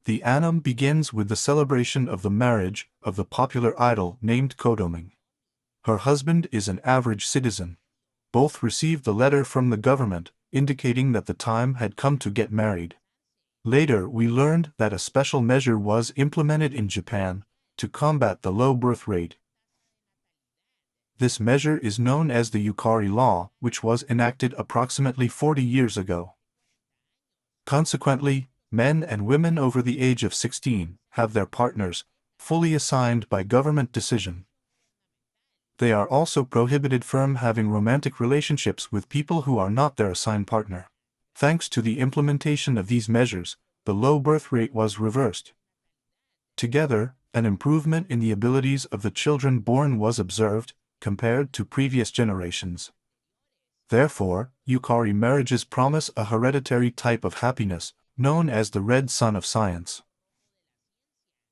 The anime begins with the celebration of the marriage of the popular idol named Kodoming. Her husband is an average citizen. Both received the letter from the government, indicating that the time had come to get married. Later we learned that a special measure was implemented in Japan to combat the low birth rate. This measure is known as the Yukari Law, which was enacted approximately 40 years ago. Consequently, men and women over the age of 16 have their partners fully assigned by government decision. They are also prohibited from having romantic relationships with people who are not their assigned partner. Thanks to the implementation of these measures, the low birth rate was reversed. Together, an improvement in the abilities of the children born was observed, compared to previous generations. Therefore, Yukari marriages promise a hereditary type of happiness, known as the red sun of science.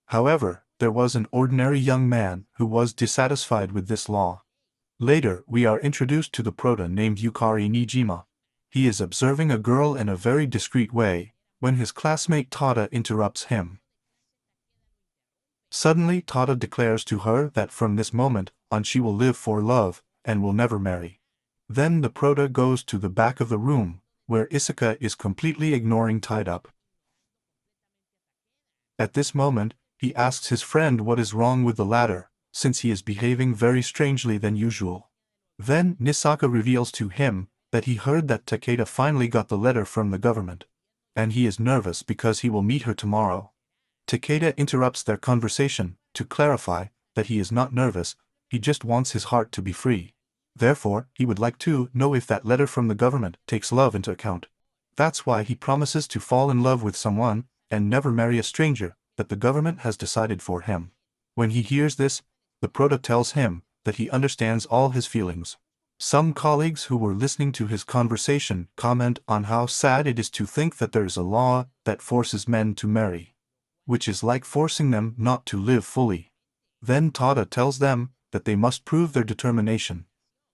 However, there was an ordinary young man who was dissatisfied with this law. Later, we are introduced to the prota named Yukari Nijima. He is observing a girl in a very discreet way, when his classmate Tada interrupts him. Suddenly Tada declares to her that from this moment on she will live for love, and will never marry. Then the prota goes to the back of the room, where Isuka is completely ignoring tied up. At this moment, he asks his friend what is wrong with the latter, since he is behaving very strangely than usual. Then Nisaka reveals to him that he heard that Takeda finally got the letter from the government, and he is nervous because he will meet her tomorrow. Takeda interrupts their conversation to clarify that he is not nervous, he just wants his heart to be free. Therefore, he would like to know if that letter from the government takes love into account. That's why he promises to fall in love with someone and never marry a stranger that the government has decided for him. When he hears this, the prota tells him that he understands all his feelings. Some colleagues who were listening to his conversation comment on how sad it is to think that there is a law that forces men to marry, which is like forcing them not to live fully. Then Tada tells them that they must prove their determination.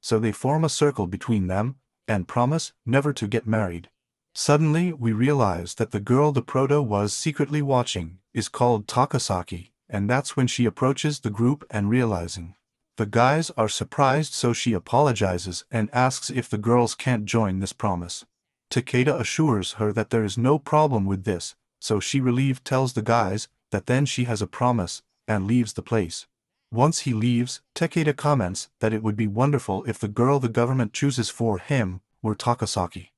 So they form a circle between them and promise never to get married. Suddenly we realize that the girl the prota was secretly watching is called Takasaki, and that's when she approaches the group and realizing the guys are surprised, so she apologizes and asks if the girls can't join this promise. Takeda assures her that there is no problem with this, so she relieved tells the guys that then she has a promise and leaves the place. Once he leaves, Takeda comments that it would be wonderful if the girl the government chooses for him were Takasaki.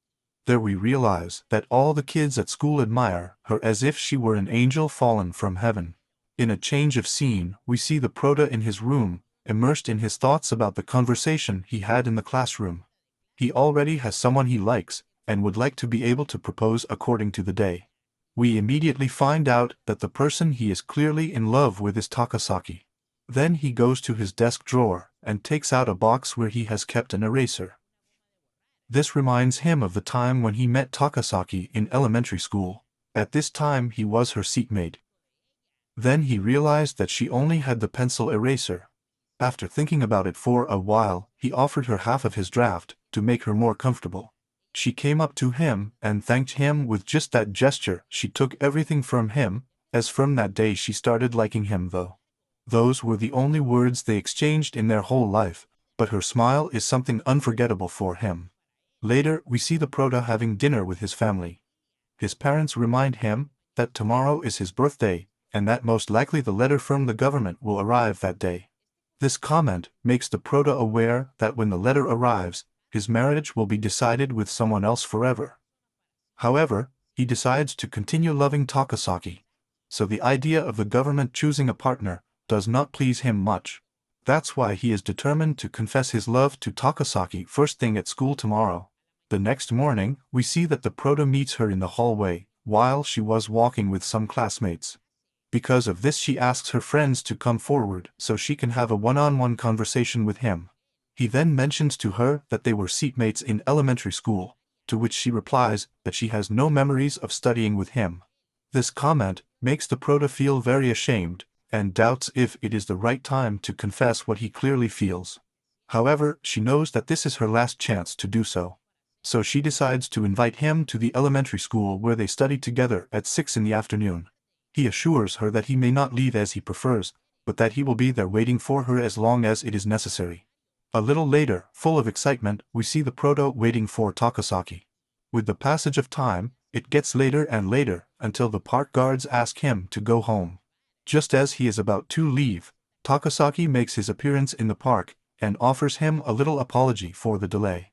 There we realize that all the kids at school admire her as if she were an angel fallen from heaven. In a change of scene, we see the prota in his room, immersed in his thoughts about the conversation he had in the classroom. He already has someone he likes, and would like to be able to propose according to the day. We immediately find out that the person he is clearly in love with is Takasaki. Then he goes to his desk drawer and takes out a box where he has kept an eraser. This reminds him of the time when he met Takasaki in elementary school. At this time he was her seatmate. Then he realized that she only had the pencil eraser. After thinking about it for a while, he offered her half of his draft to make her more comfortable. She came up to him and thanked him with just that gesture. She took everything from him, as from that day she started liking him though. Those were the only words they exchanged in their whole life, but her smile is something unforgettable for him. Later, we see the prota having dinner with his family. His parents remind him that tomorrow is his birthday, and that most likely the letter from the government will arrive that day. This comment makes the prota aware that when the letter arrives, his marriage will be decided with someone else forever. However, he decides to continue loving Takasaki, so the idea of the government choosing a partner does not please him much. That's why he is determined to confess his love to Takasaki first thing at school tomorrow. The next morning, we see that the prota meets her in the hallway, while she was walking with some classmates. Because of this she asks her friends to come forward so she can have a one-on-one conversation with him. He then mentions to her that they were seatmates in elementary school, to which she replies that she has no memories of studying with him. This comment makes the prota feel very ashamed, and doubts if it is the right time to confess what he clearly feels. However, she knows that this is her last chance to do so. So she decides to invite him to the elementary school where they study together at 6 in the afternoon. He assures her that he may not leave as he prefers, but that he will be there waiting for her as long as it is necessary. A little later, full of excitement, we see the Proto waiting for Takasaki. With the passage of time, it gets later and later, until the park guards ask him to go home. Just as he is about to leave, Takasaki makes his appearance in the park, and offers him a little apology for the delay.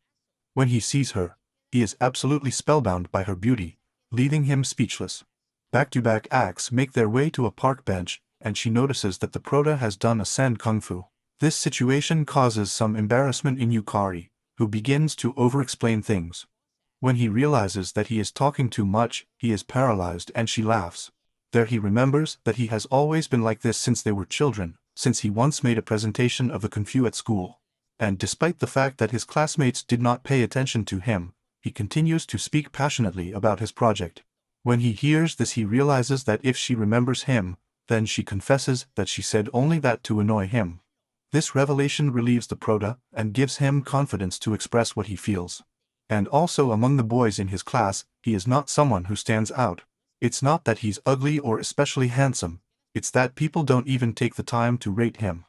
When he sees her, he is absolutely spellbound by her beauty, leaving him speechless. Back-to-back acts make their way to a park bench, and she notices that the Prota has done a sand kung fu. This situation causes some embarrassment in Yukari, who begins to over-explain things. When he realizes that he is talking too much, he is paralyzed and she laughs. There he remembers that he has always been like this since they were children, since he once made a presentation of the kung fu at school. And despite the fact that his classmates did not pay attention to him, he continues to speak passionately about his project. When he hears this, he realizes that if she remembers him, then she confesses that she said only that to annoy him. This revelation relieves the Prota and gives him confidence to express what he feels. And also among the boys in his class, he is not someone who stands out. It's not that he's ugly or especially handsome, it's that people don't even take the time to rate him.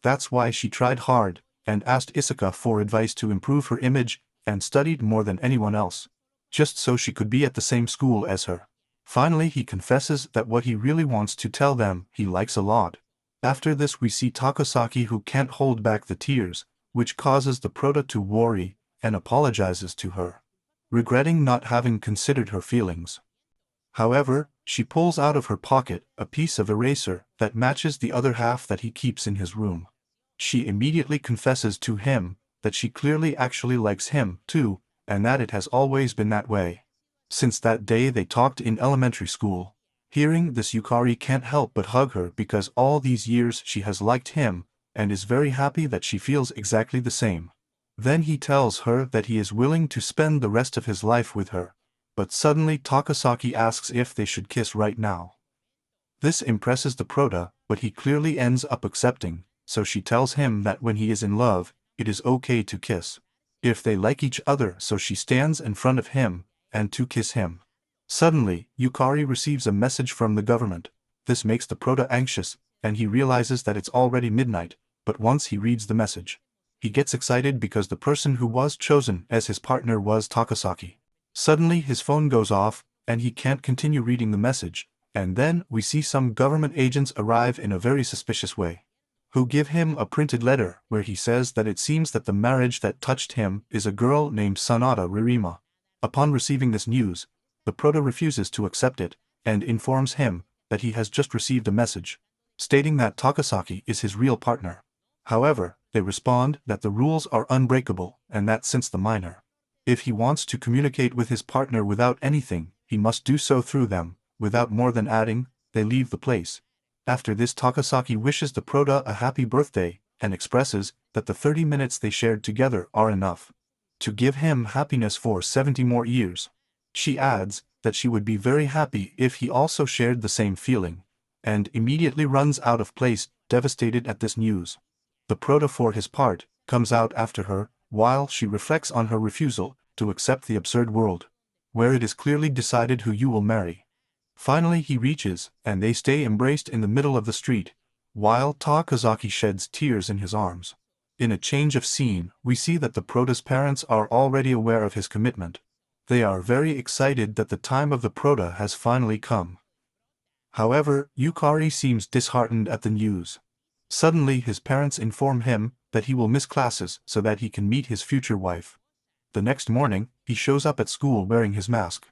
That's why she tried hard, and asked Isuka for advice to improve her image, and studied more than anyone else, just so she could be at the same school as her. Finally he confesses that what he really wants to tell them he likes a lot. After this we see Takasaki, who can't hold back the tears, which causes the Prota to worry, and apologizes to her, regretting not having considered her feelings. However, she pulls out of her pocket a piece of eraser that matches the other half that he keeps in his room. She immediately confesses to him that she clearly actually likes him too, and that it has always been that way since that day they talked in elementary school. Hearing this, Yukari can't help but hug her because all these years she has liked him, and is very happy that she feels exactly the same. Then he tells her that he is willing to spend the rest of his life with her, but suddenly Takasaki asks if they should kiss right now. This impresses the Prota, but he clearly ends up accepting, so she tells him that when he is in love, it is okay to kiss if they like each other, so she stands in front of him, and to kiss him. Suddenly, Yukari receives a message from the government. This makes the Prota anxious, and he realizes that it's already midnight, but once he reads the message, he gets excited because the person who was chosen as his partner was Takasaki. Suddenly his phone goes off, and he can't continue reading the message, and then we see some government agents arrive in a very suspicious way, who give him a printed letter where he says that it seems that the marriage that touched him is a girl named Sanada Ririma. Upon receiving this news, the Prota refuses to accept it, and informs him that he has just received a message, stating that Takasaki is his real partner. However, they respond that the rules are unbreakable, and that since the minor, if he wants to communicate with his partner without anything, he must do so through them. Without more than adding, they leave the place. After this, Takasaki wishes the Prota a happy birthday, and expresses that the 30 minutes they shared together are enough to give him happiness for 70 more years. She adds that she would be very happy if he also shared the same feeling, and immediately runs out of place, devastated at this news. The Prota, for his part, comes out after her, while she reflects on her refusal to accept the absurd world, where it is clearly decided who you will marry. Finally he reaches, and they stay embraced in the middle of the street, while Takasaki sheds tears in his arms. In a change of scene, we see that the Prota's parents are already aware of his commitment. They are very excited that the time of the Prota has finally come. However, Yukari seems disheartened at the news. Suddenly his parents inform him that he will miss classes so that he can meet his future wife. The next morning, he shows up at school wearing his mask.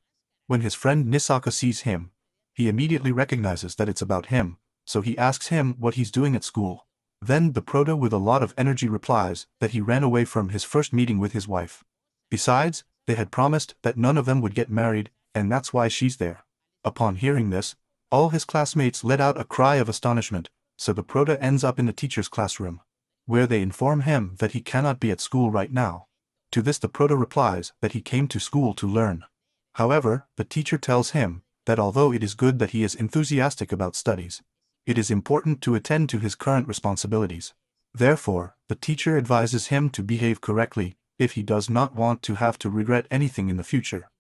When his friend Nisaka sees him, he immediately recognizes that it's about him, so he asks him what he's doing at school. Then the Prota with a lot of energy replies that he ran away from his first meeting with his wife. Besides, they had promised that none of them would get married, and that's why she's there. Upon hearing this, all his classmates let out a cry of astonishment, so the Prota ends up in the teacher's classroom, where they inform him that he cannot be at school right now. To this the Prota replies that he came to school to learn. However, the teacher tells him that although it is good that he is enthusiastic about studies, it is important to attend to his current responsibilities. Therefore, the teacher advises him to behave correctly if he does not want to have to regret anything in the future.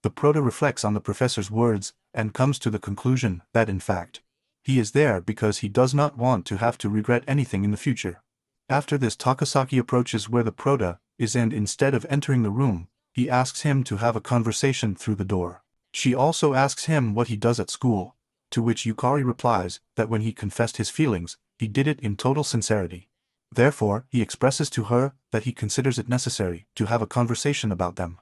The Prota reflects on the professor's words and comes to the conclusion that in fact, he is there because he does not want to have to regret anything in the future. After this, Takasaki approaches where the Prota is, and instead of entering the room, he asks him to have a conversation through the door. She also asks him what he does at school, to which Yukari replies that when he confessed his feelings, he did it in total sincerity. Therefore, he expresses to her that he considers it necessary to have a conversation about them.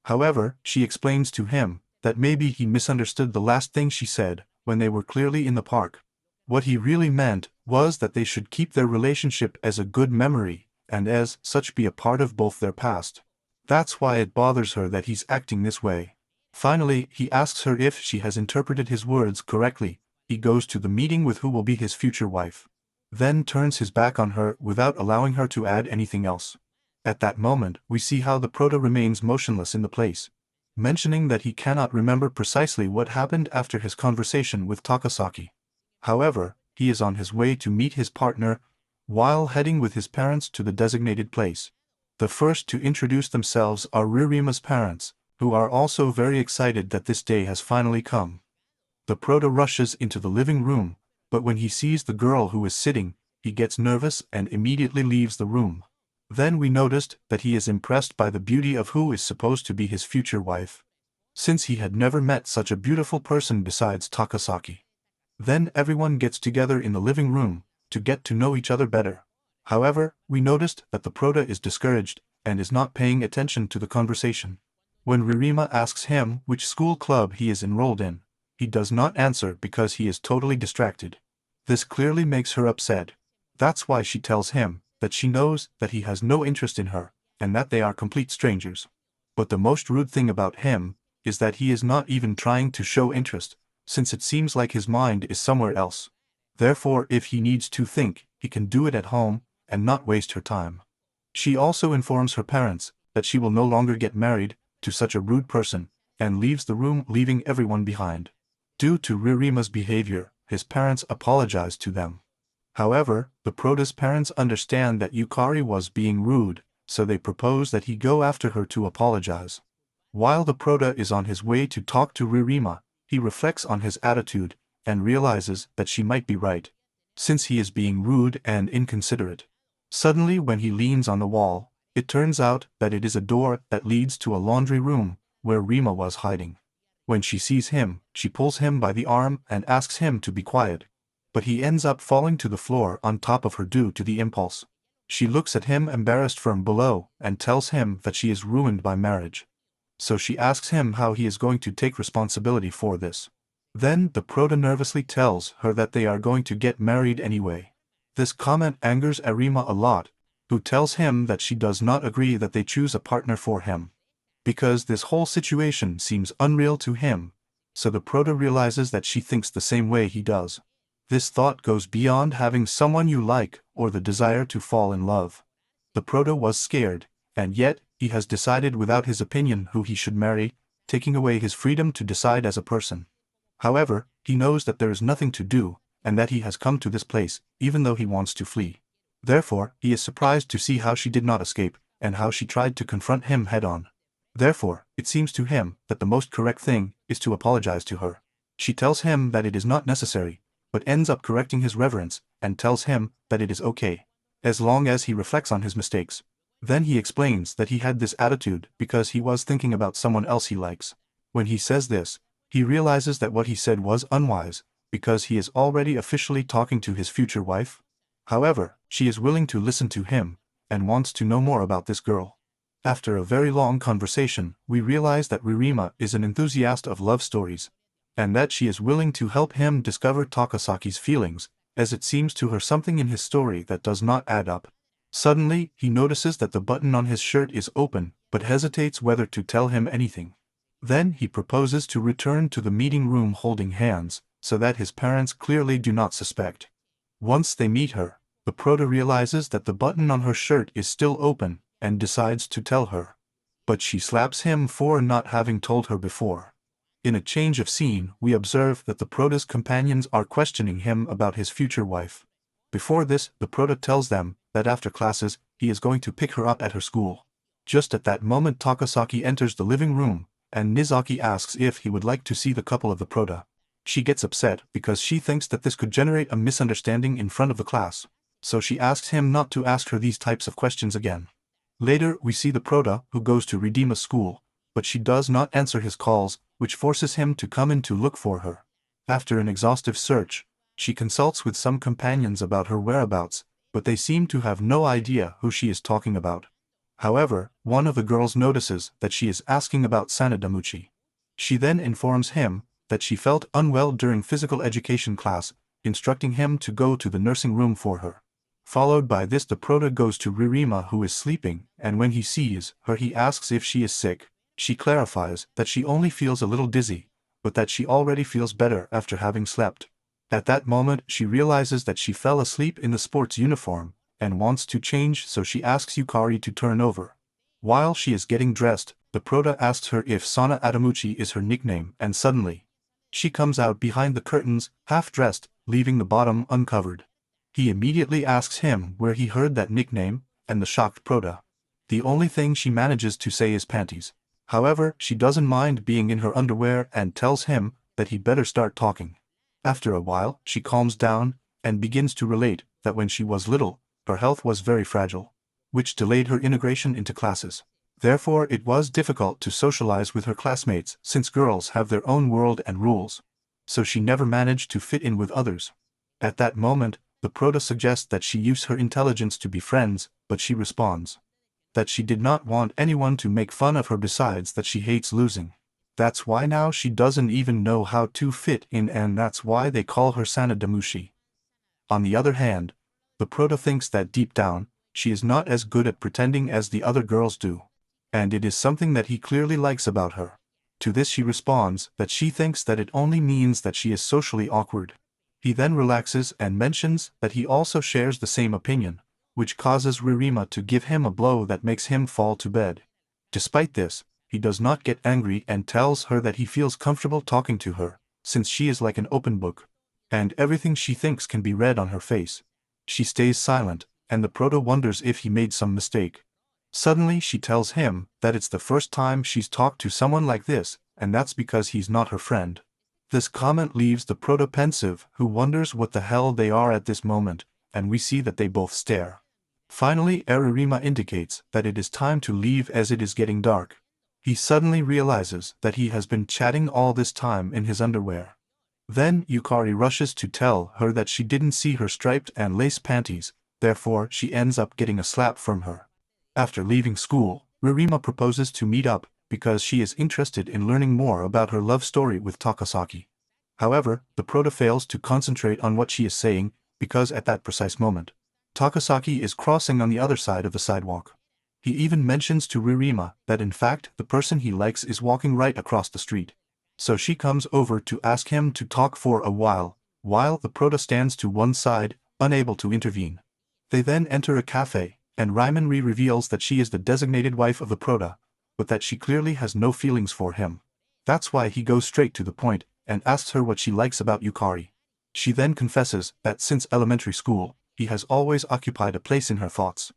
However, she explains to him that maybe he misunderstood the last thing she said when they were clearly in the park. What he really meant was that they should keep their relationship as a good memory, and as such be a part of both their past. That's why it bothers her that he's acting this way. Finally, he asks her if she has interpreted his words correctly. He goes to the meeting with who will be his future wife, then turns his back on her without allowing her to add anything else. At that moment, we see how the Prota remains motionless in the place, mentioning that he cannot remember precisely what happened after his conversation with Takasaki. However, he is on his way to meet his partner, while heading with his parents to the designated place. The first to introduce themselves are Ririma's parents, who are also very excited that this day has finally come. The Prota rushes into the living room, but when he sees the girl who is sitting, he gets nervous and immediately leaves the room. Then we noticed that he is impressed by the beauty of who is supposed to be his future wife, since he had never met such a beautiful person besides Takasaki. Then everyone gets together in the living room to get to know each other better. However, we noticed that the Prota is discouraged and is not paying attention to the conversation. When Ririma asks him which school club he is enrolled in, he does not answer because he is totally distracted. This clearly makes her upset. That's why she tells him that she knows that he has no interest in her, and that they are complete strangers. But the most rude thing about him is that he is not even trying to show interest, since it seems like his mind is somewhere else. Therefore, if he needs to think, he can do it at home, and not waste her time. She also informs her parents that she will no longer get married to such a rude person, and leaves the room, leaving everyone behind. Due to Ririma's behavior, his parents apologize to them. However, the Prota's parents understand that Yukari was being rude, so they propose that he go after her to apologize. While the Prota is on his way to talk to Ririma, he reflects on his attitude and realizes that she might be right, since he is being rude and inconsiderate. Suddenly, when he leans on the wall, it turns out that it is a door that leads to a laundry room where Rima was hiding. When she sees him, she pulls him by the arm and asks him to be quiet, but he ends up falling to the floor on top of her due to the impulse. She looks at him embarrassed from below and tells him that she is ruined by marriage. So she asks him how he is going to take responsibility for this. Then the Prota nervously tells her that they are going to get married anyway. This comment angers Arima a lot, who tells him that she does not agree that they choose a partner for him, because this whole situation seems unreal to him, so the Prota realizes that she thinks the same way he does. This thought goes beyond having someone you like or the desire to fall in love. The Prota was scared, and yet he has decided without his opinion who he should marry, taking away his freedom to decide as a person. However, he knows that there is nothing to do, and that he has come to this place, even though he wants to flee. Therefore, he is surprised to see how she did not escape, and how she tried to confront him head-on. Therefore, it seems to him that the most correct thing is to apologize to her. She tells him that it is not necessary, but ends up correcting his reverence, and tells him that it is okay, as long as he reflects on his mistakes. Then he explains that he had this attitude because he was thinking about someone else he likes. When he says this, he realizes that what he said was unwise, because he is already officially talking to his future wife. However, she is willing to listen to him, and wants to know more about this girl. After a very long conversation, we realize that Ririma is an enthusiast of love stories, and that she is willing to help him discover Takasaki's feelings, as it seems to her something in his story that does not add up. Suddenly, he notices that the button on his shirt is open, but hesitates whether to tell him anything. Then he proposes to return to the meeting room holding hands, so that his parents clearly do not suspect. Once they meet her, the Prota realizes that the button on her shirt is still open, and decides to tell her. But she slaps him for not having told her before. In a change of scene, we observe that the Prota's companions are questioning him about his future wife. Before this, the Prota tells them that after classes, he is going to pick her up at her school. Just at that moment, Takasaki enters the living room, and Nizaki asks if he would like to see the couple of the Prota. She gets upset because she thinks that this could generate a misunderstanding in front of the class, so she asks him not to ask her these types of questions again. Later we see the Prota who goes to Redeema's school, but she does not answer his calls, which forces him to come in to look for her. After an exhaustive search, she consults with some companions about her whereabouts, but they seem to have no idea who she is talking about. However, one of the girls notices that she is asking about Sanadamuchi. She then informs him that she felt unwell during physical education class, instructing him to go to the nursing room for her. Followed by this, the Prota goes to Ririma, who is sleeping, and when he sees her he asks if she is sick. She clarifies that she only feels a little dizzy, but that she already feels better after having slept. At that moment she realizes that she fell asleep in the sports uniform, and wants to change, so she asks Yukari to turn over. While she is getting dressed, the Prota asks her if Sana Adamuchi is her nickname, and suddenly she comes out behind the curtains, half-dressed, leaving the bottom uncovered. He immediately asks him where he heard that nickname, and the shocked Prota, the only thing she manages to say is panties. However, she doesn't mind being in her underwear and tells him that he better start talking. After a while, she calms down and begins to relate that when she was little, her health was very fragile, which delayed her integration into classes. Therefore, it was difficult to socialize with her classmates since girls have their own world and rules. So she never managed to fit in with others. At that moment, the Prota suggests that she use her intelligence to be friends, but she responds that she did not want anyone to make fun of her, besides that she hates losing. That's why now she doesn't even know how to fit in, and that's why they call her Sanadamushi. On the other hand, the Prota thinks that deep down, she is not as good at pretending as the other girls do, and it is something that he clearly likes about her. To this she responds that she thinks that it only means that she is socially awkward. He then relaxes and mentions that he also shares the same opinion, which causes Ririma to give him a blow that makes him fall to bed. Despite this, he does not get angry and tells her that he feels comfortable talking to her, since she is like an open book, and everything she thinks can be read on her face. She stays silent, and the Prota wonders if he made some mistake. Suddenly she tells him that it's the first time she's talked to someone like this, and that's because he's not her friend. This comment leaves the Prota pensive, who wonders what the hell they are at this moment, and we see that they both stare. Finally, Aririma indicates that it is time to leave as it is getting dark. He suddenly realizes that he has been chatting all this time in his underwear. Then Yukari rushes to tell her that she didn't see her striped and lace panties, therefore she ends up getting a slap from her. After leaving school, Ririma proposes to meet up because she is interested in learning more about her love story with Takasaki. However, the Prota fails to concentrate on what she is saying because at that precise moment, Takasaki is crossing on the other side of the sidewalk. He even mentions to Ririma that in fact the person he likes is walking right across the street. So she comes over to ask him to talk for a while the Prota stands to one side, unable to intervene. They then enter a cafe, and Raimanri reveals that she is the designated wife of the Prota, but that she clearly has no feelings for him. That's why he goes straight to the point and asks her what she likes about Yukari. She then confesses that since elementary school, he has always occupied a place in her thoughts,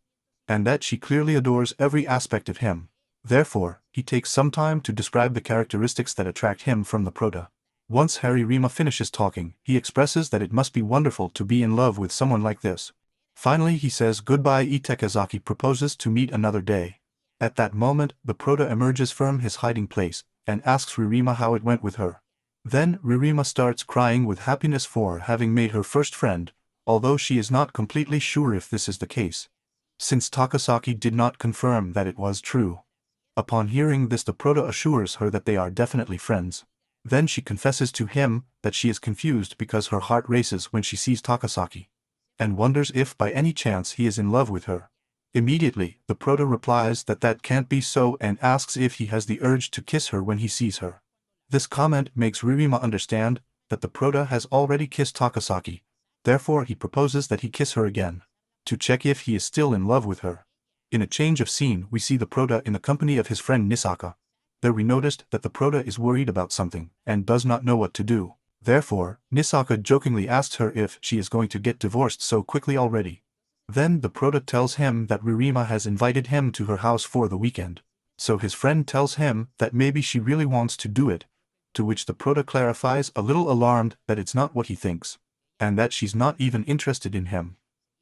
and that she clearly adores every aspect of him. Therefore, he takes some time to describe the characteristics that attract him from the Prota. Once Haririma finishes talking, he expresses that it must be wonderful to be in love with someone like this. Finally he says goodbye. Itekazaki proposes to meet another day. At that moment, the Prota emerges from his hiding place, and asks Ririma how it went with her. Then Ririma starts crying with happiness for having made her first friend, although she is not completely sure if this is the case, since Takasaki did not confirm that it was true. Upon hearing this, the Prota assures her that they are definitely friends. Then she confesses to him that she is confused because her heart races when she sees Takasaki, and wonders if by any chance he is in love with her. Immediately, the Prota replies that that can't be so and asks if he has the urge to kiss her when he sees her. This comment makes Ririma understand that the Prota has already kissed Takasaki, therefore he proposes that he kiss her again, to check if he is still in love with her. In a change of scene, we see the Prota in the company of his friend Nisaka. There we noticed that the Prota is worried about something, and does not know what to do. Therefore, Nisaka jokingly asks her if she is going to get divorced so quickly already. Then the Prota tells him that Ririma has invited him to her house for the weekend. So his friend tells him that maybe she really wants to do it, to which the Prota clarifies, a little alarmed, that it's not what he thinks, and that she's not even interested in him.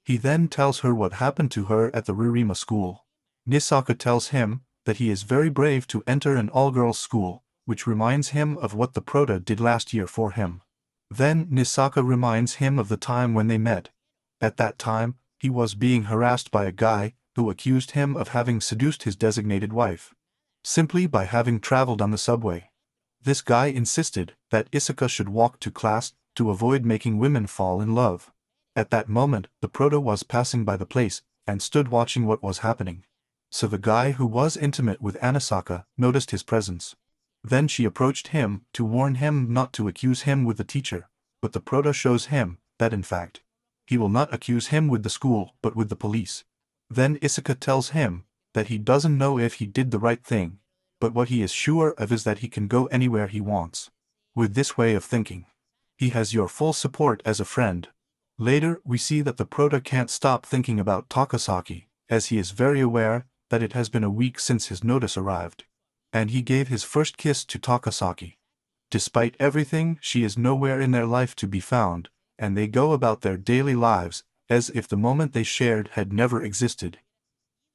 He then tells her what happened to her at the Ririma school. Nisaka tells him that he is very brave to enter an all-girls school, which reminds him of what the Prota did last year for him. Then Nisaka reminds him of the time when they met. At that time, he was being harassed by a guy who accused him of having seduced his designated wife, simply by having traveled on the subway. This guy insisted that Isaka should walk to class to avoid making women fall in love. At that moment, the Prota was passing by the place and stood watching what was happening. So the guy who was intimate with Anisaka noticed his presence. Then she approached him to warn him not to accuse him with the teacher, but the Prota shows him that in fact, he will not accuse him with the school but with the police. Then Isaka tells him that he doesn't know if he did the right thing, but what he is sure of is that he can go anywhere he wants. With this way of thinking, he has your full support as a friend. Later, we see that the Prota can't stop thinking about Takasaki, as he is very aware that it has been a week since his notice arrived, and he gave his first kiss to Takasaki. Despite everything, she is nowhere in their life to be found, and they go about their daily lives as if the moment they shared had never existed.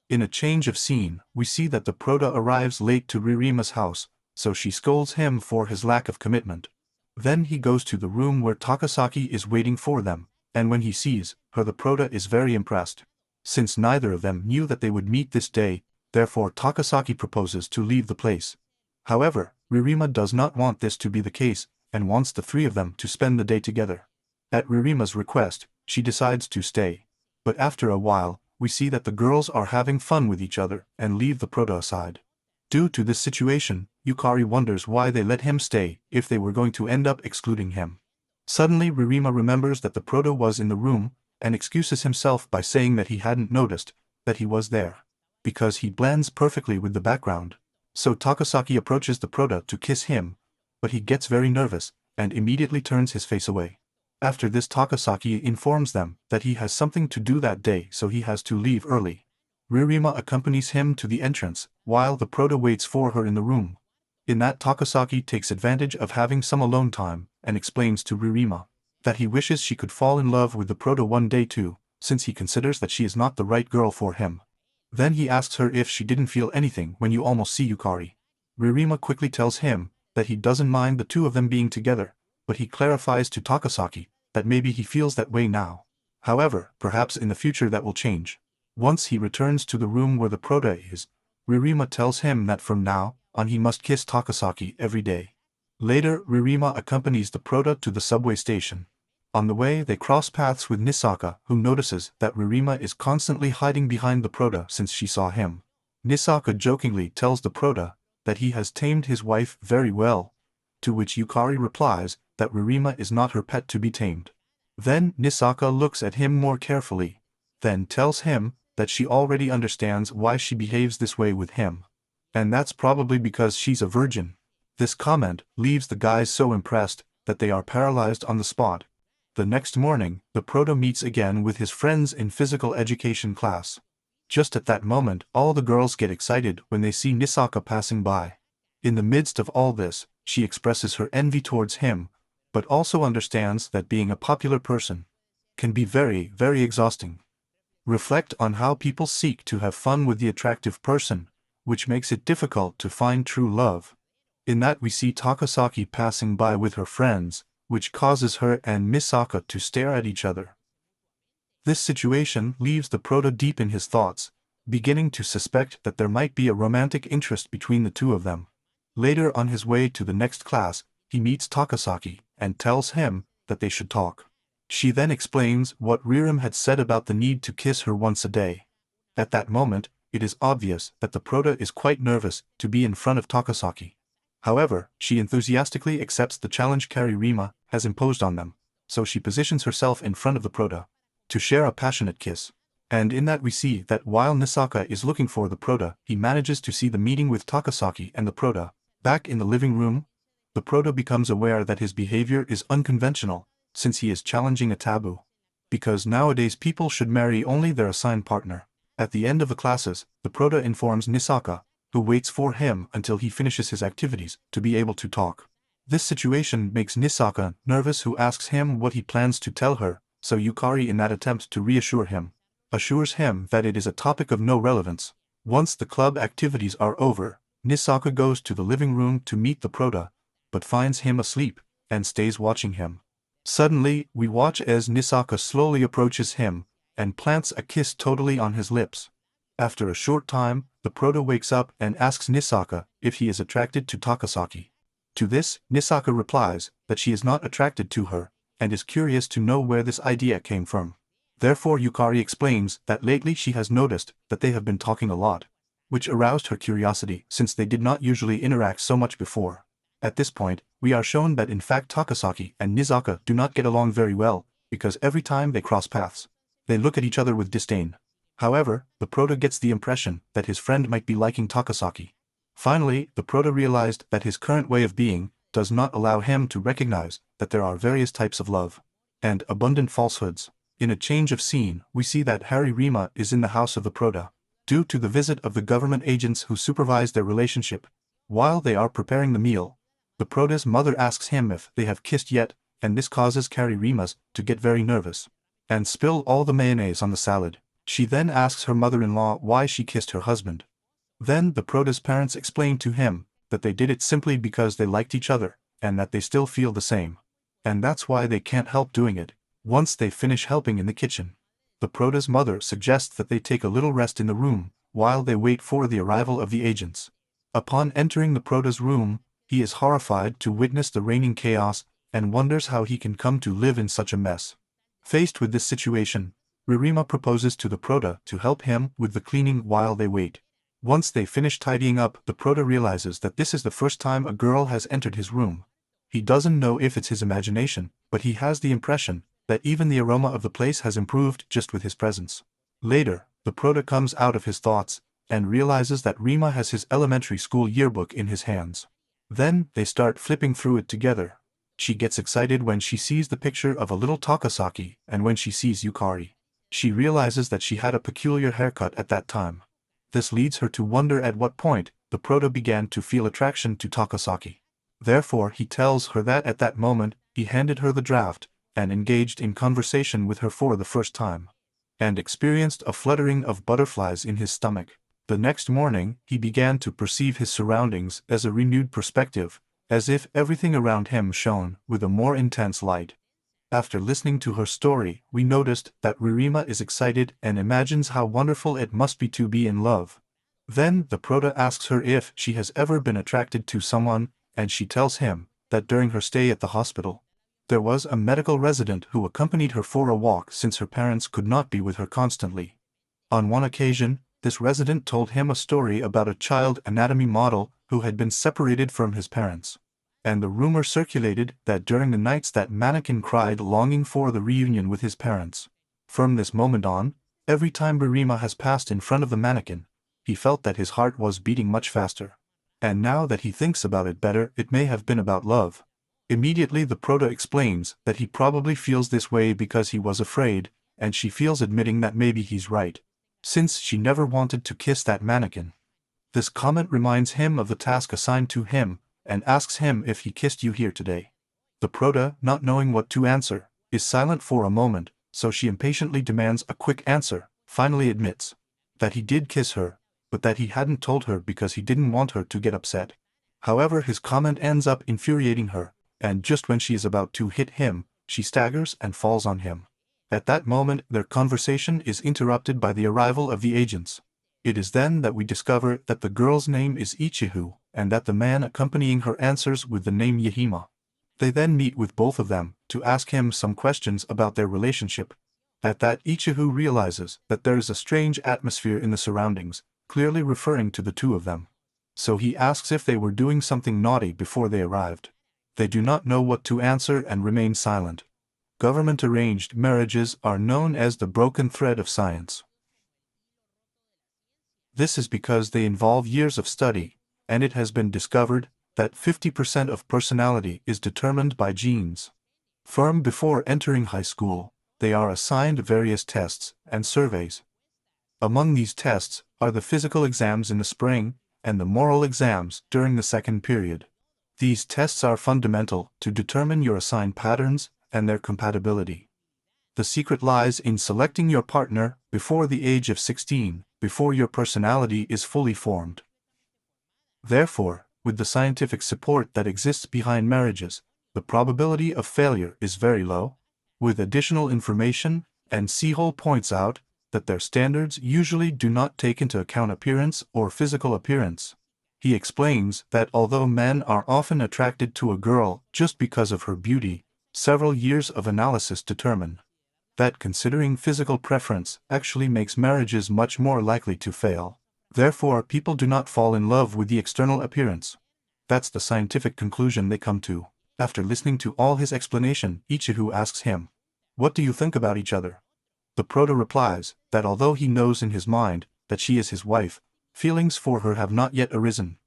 In a change of scene, we see that the Prota arrives late to Ririma's house, so she scolds him for his lack of commitment. Then he goes to the room where Takasaki is waiting for them, and when he sees her, the Prota is very impressed. Since neither of them knew that they would meet this day, therefore Takasaki proposes to leave the place. However, Ririma does not want this to be the case, and wants the three of them to spend the day together. At Ririma's request, she decides to stay. But after a while, we see that the girls are having fun with each other and leave the Prota aside. Due to this situation, Yukari wonders why they let him stay if they were going to end up excluding him. Suddenly Ririma remembers that the Prota was in the room, and excuses himself by saying that he hadn't noticed that he was there, because he blends perfectly with the background. So Takasaki approaches the Prota to kiss him, but he gets very nervous and immediately turns his face away. After this, Takasaki informs them that he has something to do that day, so he has to leave early. Ririma accompanies him to the entrance, while the Prota waits for her in the room. In that, Takasaki takes advantage of having some alone time, and explains to Ririma that he wishes she could fall in love with the Prota one day too, since he considers that she is not the right girl for him. Then he asks her if she didn't feel anything when you almost see Yukari. Ririma quickly tells him that he doesn't mind the two of them being together, but he clarifies to Takasaki that maybe he feels that way now. However, perhaps in the future that will change. Once he returns to the room where the Prota is, Ririma tells him that from now on he must kiss Takasaki every day. Later, Ririma accompanies the Prota to the subway station. On the way, they cross paths with Nisaka, who notices that Ririma is constantly hiding behind the Prota since she saw him. Nisaka jokingly tells the Prota that he has tamed his wife very well, to which Yukari replies that Ririma is not her pet to be tamed. Then Nisaka looks at him more carefully, then tells him that she already understands why she behaves this way with him. And that's probably because she's a virgin. This comment leaves the guys so impressed that they are paralyzed on the spot. The next morning, the Prota meets again with his friends in physical education class. Just at that moment, all the girls get excited when they see Nisaka passing by. In the midst of all this, she expresses her envy towards him, but also understands that being a popular person can be very, very exhausting. Reflect on how people seek to have fun with the attractive person, which makes it difficult to find true love. In that, we see Takasaki passing by with her friends, which causes her and Misaka to stare at each other. This situation leaves the Prota deep in his thoughts, beginning to suspect that there might be a romantic interest between the two of them. Later, on his way to the next class, he meets Takasaki and tells him that they should talk. She then explains what Ririm had said about the need to kiss her once a day. At that moment, it is obvious that the Prota is quite nervous to be in front of Takasaki. However, she enthusiastically accepts the challenge Rima has imposed on them, so she positions herself in front of the Prota to share a passionate kiss. And in that, we see that while Nisaka is looking for the Prota, he manages to see the meeting with Takasaki and the Prota. Back in the living room, the Prota becomes aware that his behavior is unconventional, since he is challenging a taboo. Because nowadays people should marry only their assigned partner. At the end of the classes, the Prota informs Nisaka who waits for him until he finishes his activities to be able to talk. This situation makes Nisaka nervous, who asks him what he plans to tell her, so Yukari, in that attempt to reassure him, assures him that it is a topic of no relevance. Once the club activities are over, Nisaka goes to the living room to meet the Prota, but finds him asleep, and stays watching him. Suddenly, we watch as Nisaka slowly approaches him, and plants a kiss totally on his lips. After a short time, the Prota wakes up and asks Nisaka if he is attracted to Takasaki. To this, Nisaka replies that she is not attracted to her, and is curious to know where this idea came from. Therefore Yukari explains that lately she has noticed that they have been talking a lot, which aroused her curiosity since they did not usually interact so much before. At this point, we are shown that in fact Takasaki and Nisaka do not get along very well, because every time they cross paths, they look at each other with disdain. However, the Prota gets the impression that his friend might be liking Takasaki. Finally, the Prota realized that his current way of being does not allow him to recognize that there are various types of love and abundant falsehoods. In a change of scene, we see that Harem is in the house of the Prota, due to the visit of the government agents who supervise their relationship. While they are preparing the meal, the Prota's mother asks him if they have kissed yet, and this causes Harem to get very nervous and spill all the mayonnaise on the salad. She then asks her mother-in-law why she kissed her husband. Then the Prota's parents explain to him that they did it simply because they liked each other, and that they still feel the same. And that's why they can't help doing it. Once they finish helping in the kitchen, the Prota's mother suggests that they take a little rest in the room, while they wait for the arrival of the agents. Upon entering the Prota's room, he is horrified to witness the reigning chaos, and wonders how he can come to live in such a mess. Faced with this situation, Ririma proposes to the Prota to help him with the cleaning while they wait. Once they finish tidying up, the Prota realizes that this is the first time a girl has entered his room. He doesn't know if it's his imagination, but he has the impression that even the aroma of the place has improved just with his presence. Later, the Prota comes out of his thoughts, and realizes that Rima has his elementary school yearbook in his hands. Then, they start flipping through it together. She gets excited when she sees the picture of a little Takasaki, and when she sees Yukari. She realizes that she had a peculiar haircut at that time. This leads her to wonder at what point the Prota began to feel attraction to Takasaki. Therefore he tells her that at that moment he handed her the draft, and engaged in conversation with her for the first time, and experienced a fluttering of butterflies in his stomach. The next morning he began to perceive his surroundings as a renewed perspective, as if everything around him shone with a more intense light. After listening to her story, we noticed that Ririma is excited and imagines how wonderful it must be to be in love. Then the Prota asks her if she has ever been attracted to someone, and she tells him that during her stay at the hospital, there was a medical resident who accompanied her for a walk since her parents could not be with her constantly. On one occasion, this resident told him a story about a child anatomy model who had been separated from his parents. And the rumor circulated that during the nights that mannequin cried longing for the reunion with his parents. From this moment on, every time Ririma has passed in front of the mannequin, he felt that his heart was beating much faster. And now that he thinks about it better, it may have been about love. Immediately the Prota explains that he probably feels this way because he was afraid, and she feels admitting that maybe he's right, since she never wanted to kiss that mannequin. This comment reminds him of the task assigned to him, and asks him if he kissed you here today. The Prota, not knowing what to answer, is silent for a moment, so she impatiently demands a quick answer, finally admits that he did kiss her, but that he hadn't told her because he didn't want her to get upset. However, his comment ends up infuriating her, and just when she is about to hit him, she staggers and falls on him. At that moment, their conversation is interrupted by the arrival of the agents. It is then that we discover that the girl's name is Ichihu, and that the man accompanying her answers with the name Yahima. They then meet with both of them to ask him some questions about their relationship. At that, Ichihu realizes that there is a strange atmosphere in the surroundings, clearly referring to the two of them. So he asks if they were doing something naughty before they arrived. They do not know what to answer and remain silent. Government-arranged marriages are known as the broken thread of science. This is because they involve years of study, and it has been discovered that 50% of personality is determined by genes. From before entering high school, they are assigned various tests and surveys. Among these tests are the physical exams in the spring and the moral exams during the second period. These tests are fundamental to determine your assigned patterns and their compatibility. The secret lies in selecting your partner before the age of 16, before your personality is fully formed. Therefore, with the scientific support that exists behind marriages, the probability of failure is very low. With additional information, and Sehol points out that their standards usually do not take into account appearance or physical appearance. He explains that although men are often attracted to a girl just because of her beauty, several years of analysis determine that considering physical preference actually makes marriages much more likely to fail. Therefore, people do not fall in love with the external appearance. That's the scientific conclusion they come to. After listening to all his explanation, Ichihu asks him, "What do you think about each other?" The Proto replies that although he knows in his mind that she is his wife, feelings for her have not yet arisen.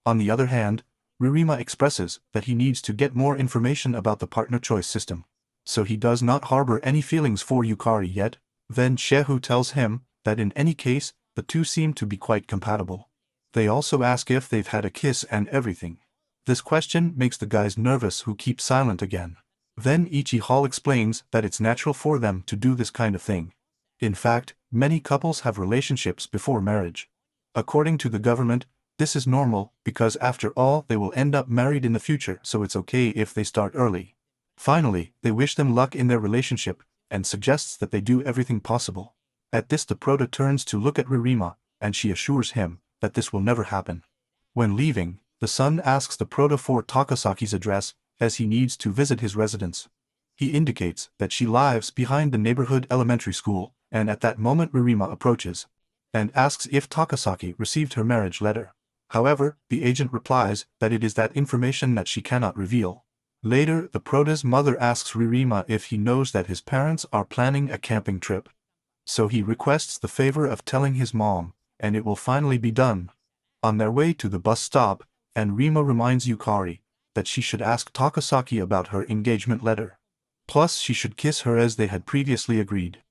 On the other hand, Ririma expresses that he needs to get more information about the partner choice system. So he does not harbor any feelings for Yukari yet. Then Shehu tells him that in any case, the two seem to be quite compatible. They also ask if they've had a kiss and everything. This question makes the guys nervous who keep silent again. Then Ichihall explains that it's natural for them to do this kind of thing. In fact, many couples have relationships before marriage. According to the government, this is normal because after all they will end up married in the future, so it's okay if they start early. Finally, they wish them luck in their relationship and suggests that they do everything possible. At this, the Proto turns to look at Ririma, and she assures him that this will never happen. When leaving, the son asks the Proto for Takasaki's address, as he needs to visit his residence. He indicates that she lives behind the neighborhood elementary school, and at that moment Ririma approaches and asks if Takasaki received her marriage letter. However, the agent replies that it is that information that she cannot reveal. Later, the Proto's mother asks Ririma if he knows that his parents are planning a camping trip. So he requests the favor of telling his mom, and it will finally be done. On their way to the bus stop, and Rima reminds Yukari that she should ask Takasaki about her engagement letter. Plus, she should kiss her as they had previously agreed.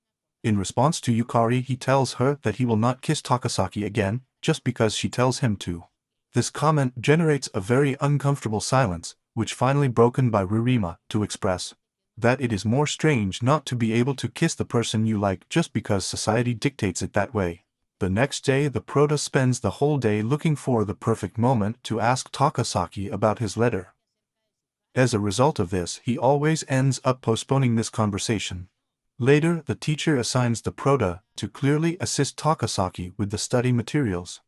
In response to Yukari, he tells her that he will not kiss Takasaki again, just because she tells him to. This comment generates a very uncomfortable silence, which finally broken by Ririma to express that it is more strange not to be able to kiss the person you like just because society dictates it that way. The next day, the Proto spends the whole day looking for the perfect moment to ask Takasaki about his letter. As a result of this, he always ends up postponing this conversation. Later, the teacher assigns the Proto to clearly assist Takasaki with the study materials.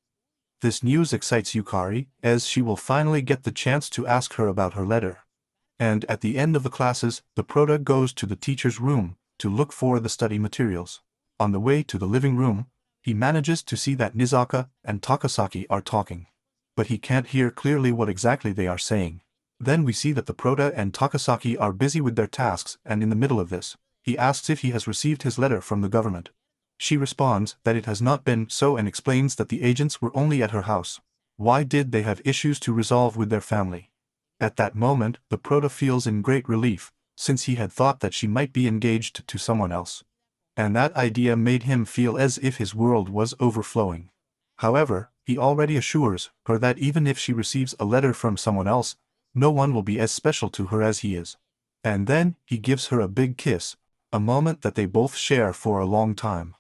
This news excites Yukari, as she will finally get the chance to ask her about her letter. And at the end of the classes, the Proto goes to the teacher's room to look for the study materials. On the way to the living room, he manages to see that Nizaka and Takasaki are talking. But he can't hear clearly what exactly they are saying. Then we see that the Proto and Takasaki are busy with their tasks, and in the middle of this, he asks if he has received his letter from the government. She responds that it has not been so and explains that the agents were only at her house. Why did they have issues to resolve with their family? At that moment, the Proto feels in great relief, since he had thought that she might be engaged to someone else. And that idea made him feel as if his world was overflowing. However, he already assures her that even if she receives a letter from someone else, no one will be as special to her as he is. And then, he gives her a big kiss, a moment that they both share for a long time.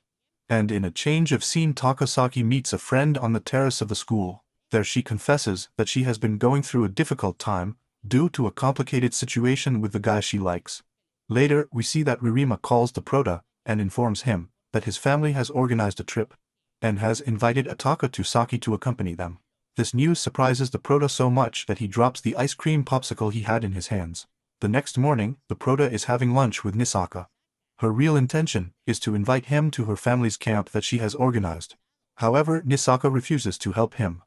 And in a change of scene, Takasaki meets a friend on the terrace of the school. There she confesses that she has been going through a difficult time, due to a complicated situation with the guy she likes. Later, we see that Ririma calls the Proto, and informs him that his family has organized a trip, and has invited Ataka to Saki to accompany them. This news surprises the Proto so much that he drops the ice cream popsicle he had in his hands. The next morning, the Proto is having lunch with Nisaka. Her real intention is to invite him to her family's camp that she has organized. However, Nisaka refuses to help him.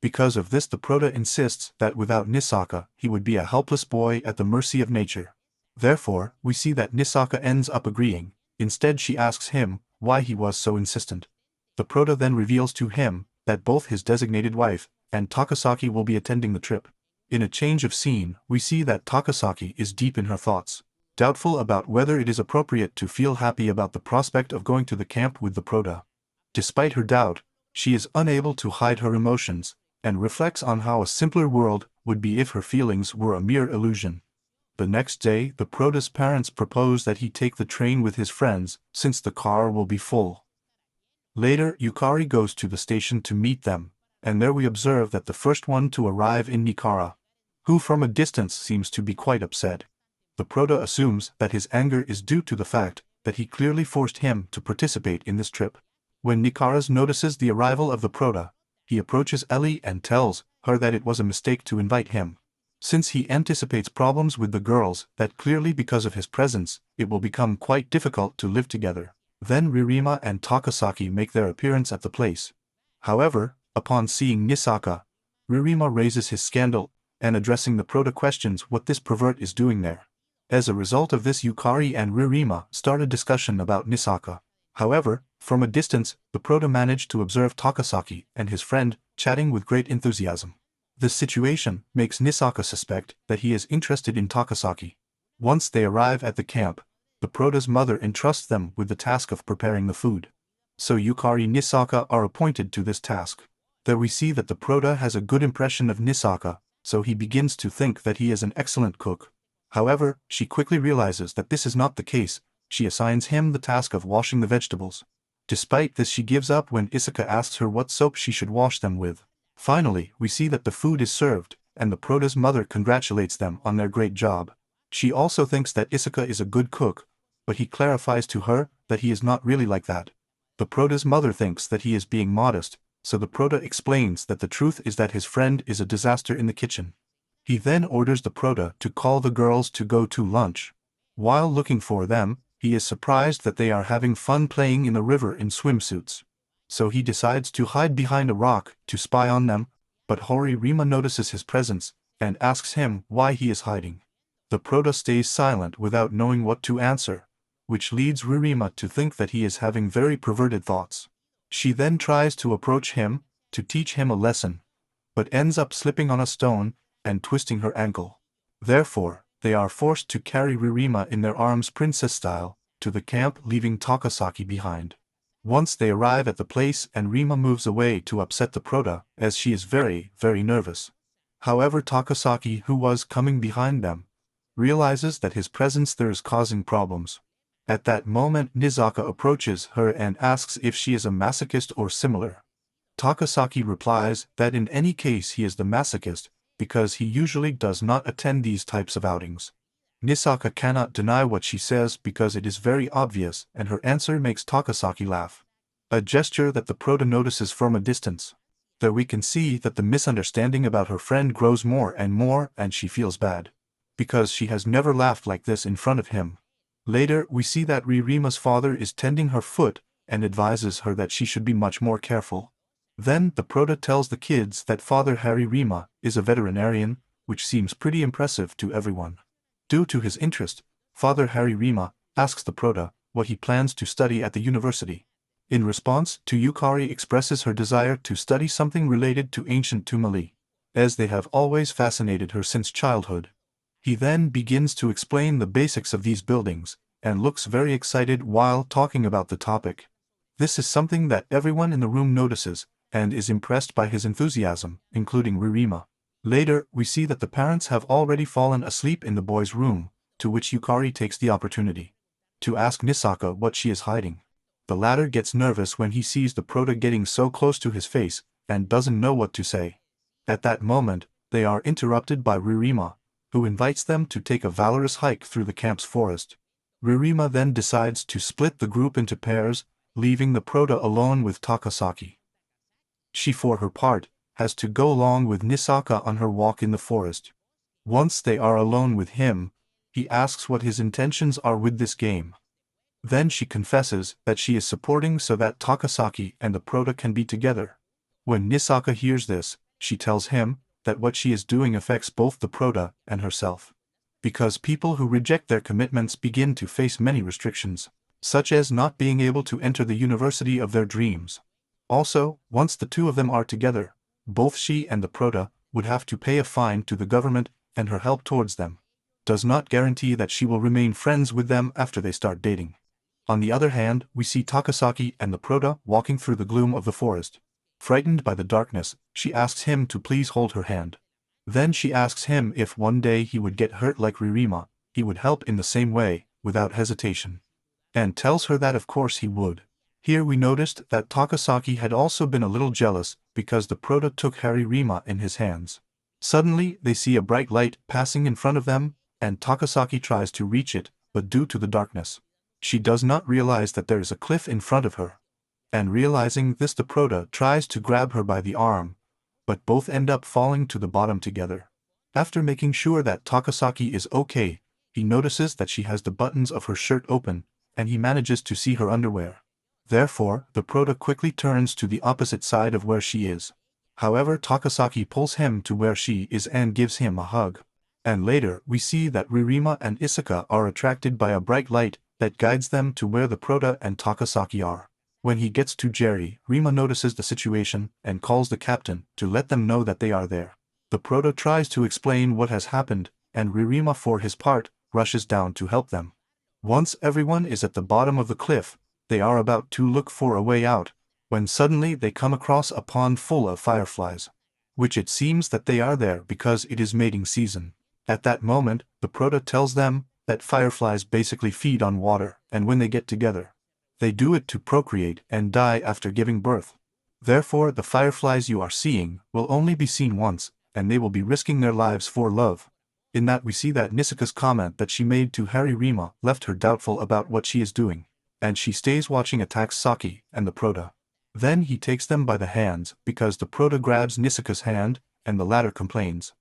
Because of this, the Proto insists that without Nisaka, he would be a helpless boy at the mercy of nature. Therefore, we see that Nisaka ends up agreeing. Instead, she asks him why he was so insistent. The Proto then reveals to him that both his designated wife and Takasaki will be attending the trip. In a change of scene, we see that Takasaki is deep in her thoughts, doubtful about whether it is appropriate to feel happy about the prospect of going to the camp with the Proto. Despite her doubt, she is unable to hide her emotions, and reflects on how a simpler world would be if her feelings were a mere illusion. The next day, the prota's parents propose that he take the train with his friends, since the car will be full. Later, Yukari goes to the station to meet them, and there we observe that the first one to arrive in Nikara, who from a distance seems to be quite upset. The prota assumes that his anger is due to the fact that he clearly forced him to participate in this trip. When Nikara notices the arrival of the prota, he approaches Ellie and tells her that it was a mistake to invite him, since he anticipates problems with the girls that clearly because of his presence, it will become quite difficult to live together. Then Ririma and Takasaki make their appearance at the place. However, upon seeing Nisaka, Ririma raises his scandal, and addressing the prota questions what this pervert is doing there. As a result of this, Yukari and Ririma start a discussion about Nisaka. However, from a distance, the prota manage to observe Takasaki and his friend chatting with great enthusiasm. This situation makes Nisaka suspect that he is interested in Takasaki. Once they arrive at the camp, the prota's mother entrusts them with the task of preparing the food. So Yukari and Nisaka are appointed to this task. There we see that the prota has a good impression of Nisaka, so he begins to think that he is an excellent cook. However, she quickly realizes that this is not the case. She assigns him the task of washing the vegetables. Despite this, she gives up when Isuka asks her what soap she should wash them with. Finally, we see that the food is served, and the prota's mother congratulates them on their great job. She also thinks that Isuka is a good cook, but he clarifies to her that he is not really like that. The prota's mother thinks that he is being modest, so the prota explains that the truth is that his friend is a disaster in the kitchen. He then orders the prota to call the girls to go to lunch. While looking for them, he is surprised that they are having fun playing in the river in swimsuits. So he decides to hide behind a rock to spy on them, but Ririma notices his presence and asks him why he is hiding. The prota stays silent without knowing what to answer, which leads Ririma to think that he is having very perverted thoughts. She then tries to approach him to teach him a lesson, but ends up slipping on a stone and twisting her ankle. Therefore, they are forced to carry Ririma in their arms princess style to the camp, leaving Takasaki behind. Once they arrive at the place, and Rima moves away to upset the prota, as she is very, very nervous. However, Takasaki, who was coming behind them, realizes that his presence there is causing problems. At that moment, Nizaka approaches her and asks if she is a masochist or similar. Takasaki replies that in any case he is the masochist, because he usually does not attend these types of outings. Nisaka cannot deny what she says because it is very obvious, and her answer makes Takasaki laugh. A gesture that the prota notices from a distance. There we can see that the misunderstanding about her friend grows more, and she feels bad, because she has never laughed like this in front of him. Later, we see that Ririma's father is tending her foot and advises her that she should be much more careful. Then, the prota tells the kids that Father Haririma is a veterinarian, which seems pretty impressive to everyone. Due to his interest, Father Haririma asks the prota what he plans to study at the university. In response to, Yukari expresses her desire to study something related to ancient tumuli, as they have always fascinated her since childhood. He then begins to explain the basics of these buildings, and looks very excited while talking about the topic. This is something that everyone in the room notices, and is impressed by his enthusiasm, including Ririma. Later, we see that the parents have already fallen asleep in the boys' room, to which Yukari takes the opportunity to ask Nisaka what she is hiding. The latter gets nervous when he sees the prota getting so close to his face, and doesn't know what to say. At that moment, they are interrupted by Ririma, who invites them to take a valorous hike through the camp's forest. Ririma then decides to split the group into pairs, leaving the prota alone with Takasaki. She, for her part, has to go along with Nisaka on her walk in the forest. Once they are alone with him, he asks what his intentions are with this game. Then she confesses that she is supporting so that Takasaki and the prota can be together. When Nisaka hears this, she tells him that what she is doing affects both the prota and herself. Because people who reject their commitments begin to face many restrictions, such as not being able to enter the university of their dreams. Also, once the two of them are together, both she and the prota would have to pay a fine to the government, and her help towards them does not guarantee that she will remain friends with them after they start dating. On the other hand, we see Takasaki and the prota walking through the gloom of the forest. Frightened by the darkness, she asks him to please hold her hand. Then she asks him if one day he would get hurt like Ririma, he would help in the same way, without hesitation. And tells her that of course he would. Here we noticed that Takasaki had also been a little jealous because the Prota took Haririma in his hands. Suddenly they see a bright light passing in front of them, and Takasaki tries to reach it, but due to the darkness, she does not realize that there is a cliff in front of her. And realizing this, the Prota tries to grab her by the arm, but both end up falling to the bottom together. After making sure that Takasaki is okay, he notices that she has the buttons of her shirt open, and he manages to see her underwear. Therefore, the Prota quickly turns to the opposite side of where she is. However, Takasaki pulls him to where she is and gives him a hug. And later, we see that Ririma and Isuka are attracted by a bright light that guides them to where the Prota and Takasaki are. When he gets to Jerry, Rima notices the situation and calls the captain to let them know that they are there. The Prota tries to explain what has happened, and Ririma for his part, rushes down to help them. Once everyone is at the bottom of the cliff, they are about to look for a way out, when suddenly they come across a pond full of fireflies. Which it seems that they are there because it is mating season. At that moment, the Prota tells them that fireflies basically feed on water, and when they get together, they do it to procreate and die after giving birth. Therefore, the fireflies you are seeing will only be seen once, and they will be risking their lives for love. In that we see that Nisuka's comment that she made to Haririma left her doubtful about what she is doing, and she stays watching attacks Saki and the Prota. Then he takes them by the hands because the Prota grabs Nisuka's hand, and the latter complains.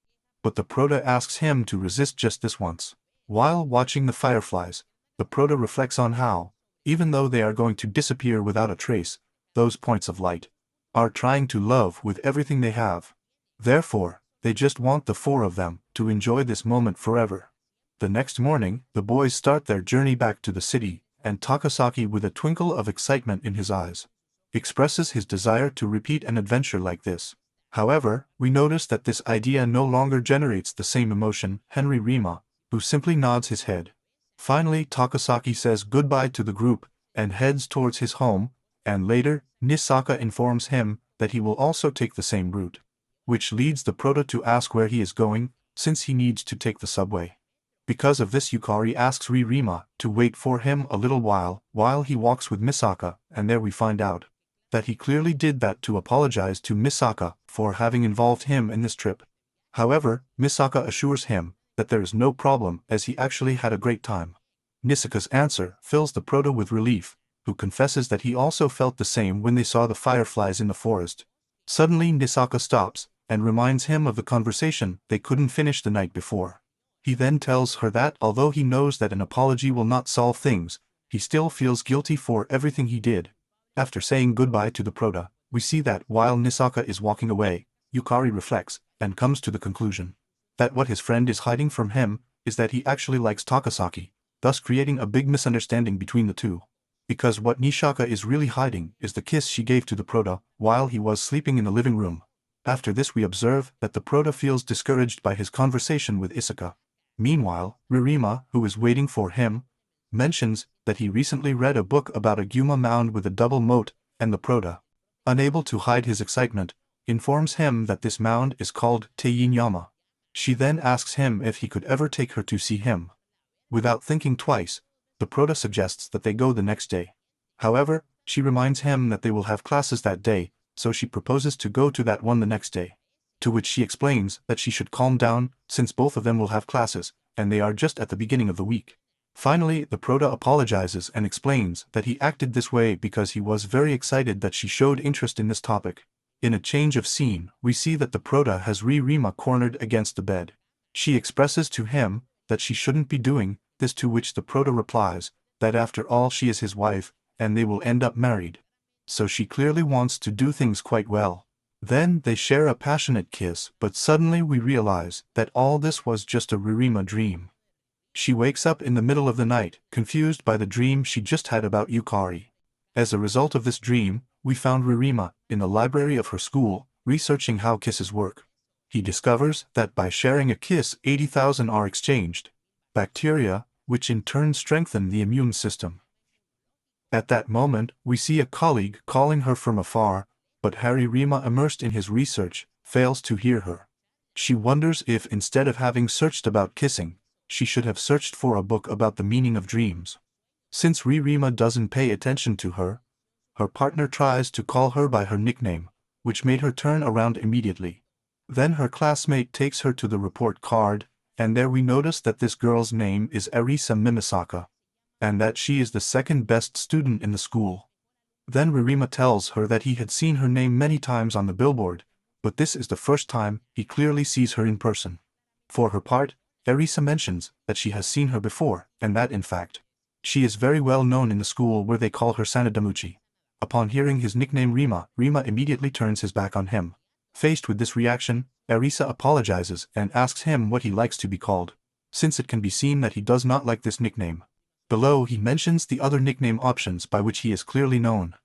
But the Prota asks him to resist just this once. While watching the fireflies, the Prota reflects on how, even though they are going to disappear without a trace, those points of light are trying to love with everything they have. Therefore, they just want the four of them to enjoy this moment forever. The next morning, the boys start their journey back to the city, and Takasaki, with a twinkle of excitement in his eyes, expresses his desire to repeat an adventure like this. However, we notice that this idea no longer generates the same emotion. Henry Rima, who simply nods his head. Finally, Takasaki says goodbye to the group and heads towards his home, and later, Nisaka informs him that he will also take the same route, which leads the Prota to ask where he is going, since he needs to take the subway. Because of this, Yukari asks Ririma to wait for him a little while he walks with Misaka, and there we find out that he clearly did that to apologize to Misaka for having involved him in this trip. However, Misaka assures him that there is no problem as he actually had a great time. Nisuka's answer fills the Prota with relief, who confesses that he also felt the same when they saw the fireflies in the forest. Suddenly Nisaka stops and reminds him of the conversation they couldn't finish the night before. He then tells her that although he knows that an apology will not solve things, he still feels guilty for everything he did. After saying goodbye to the Prota, we see that while Nisaka is walking away, Yukari reflects and comes to the conclusion that what his friend is hiding from him is that he actually likes Takasaki, thus creating a big misunderstanding between the two. Because what Nishaka is really hiding is the kiss she gave to the Prota while he was sleeping in the living room. After this we observe that the Prota feels discouraged by his conversation with Isuka. Meanwhile, Ririma, who is waiting for him, mentions that he recently read a book about a Gyuma mound with a double moat, and the Prota, unable to hide his excitement, informs him that this mound is called Teiinyama. She then asks him if he could ever take her to see him. Without thinking twice, the Prota suggests that they go the next day. However, she reminds him that they will have classes that day, so she proposes to go to that one the next day. To which she explains that she should calm down since both of them will have classes, and they are just at the beginning of the week. Finally, the Prota apologizes and explains that he acted this way because he was very excited that she showed interest in this topic. In a change of scene, we see that the Prota has Ririma cornered against the bed. She expresses to him that she shouldn't be doing this, to which the Prota replies that after all she is his wife, and they will end up married. So she clearly wants to do things quite well. Then they share a passionate kiss, but suddenly we realize that all this was just a Ririma dream. She wakes up in the middle of the night, confused by the dream she just had about Yukari. As a result of this dream, we found Ririma in the library of her school, researching how kisses work. He discovers that by sharing a kiss 80,000 are exchanged bacteria, which in turn strengthen the immune system. At that moment, we see a colleague calling her from afar, But Harem, immersed in his research, fails to hear her. She wonders if instead of having searched about kissing, she should have searched for a book about the meaning of dreams. Since Ririma doesn't pay attention to her, her partner tries to call her by her nickname, which made her turn around immediately. Then her classmate takes her to the report card, and there we notice that this girl's name is Arisa Mimisaka, and that she is the second best student in the school. Then Ririma tells her that he had seen her name many times on the billboard, but this is the first time he clearly sees her in person. For her part, Arisa mentions that she has seen her before, and that in fact, she is very well known in the school where they call her Sanadamuchi. Upon hearing his nickname Rima immediately turns his back on him. Faced with this reaction, Arisa apologizes and asks him what he likes to be called, since it can be seen that he does not like this nickname. Below he mentions the other nickname options by which he is clearly known.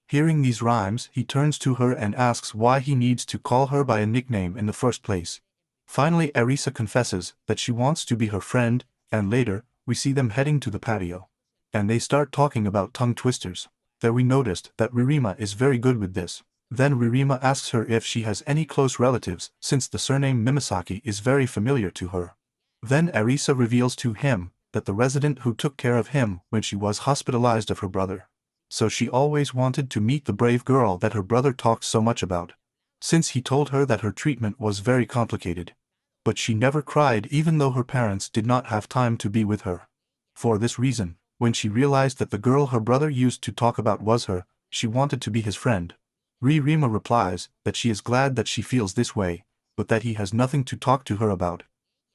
Hearing these rhymes, he turns to her and asks why he needs to call her by a nickname in the first place. Finally Arisa confesses that she wants to be her friend, and later, we see them heading to the patio. And they start talking about tongue twisters. There we noticed that Ririma is very good with this. Then Ririma asks her if she has any close relatives, since the surname Mimisaki is very familiar to her. Then Arisa reveals to him that the resident who took care of him when she was hospitalized of her brother. So she always wanted to meet the brave girl that her brother talked so much about, since he told her that her treatment was very complicated. But she never cried even though her parents did not have time to be with her. For this reason, when she realized that the girl her brother used to talk about was her, she wanted to be his friend. Ririma replies that she is glad that she feels this way, but that he has nothing to talk to her about.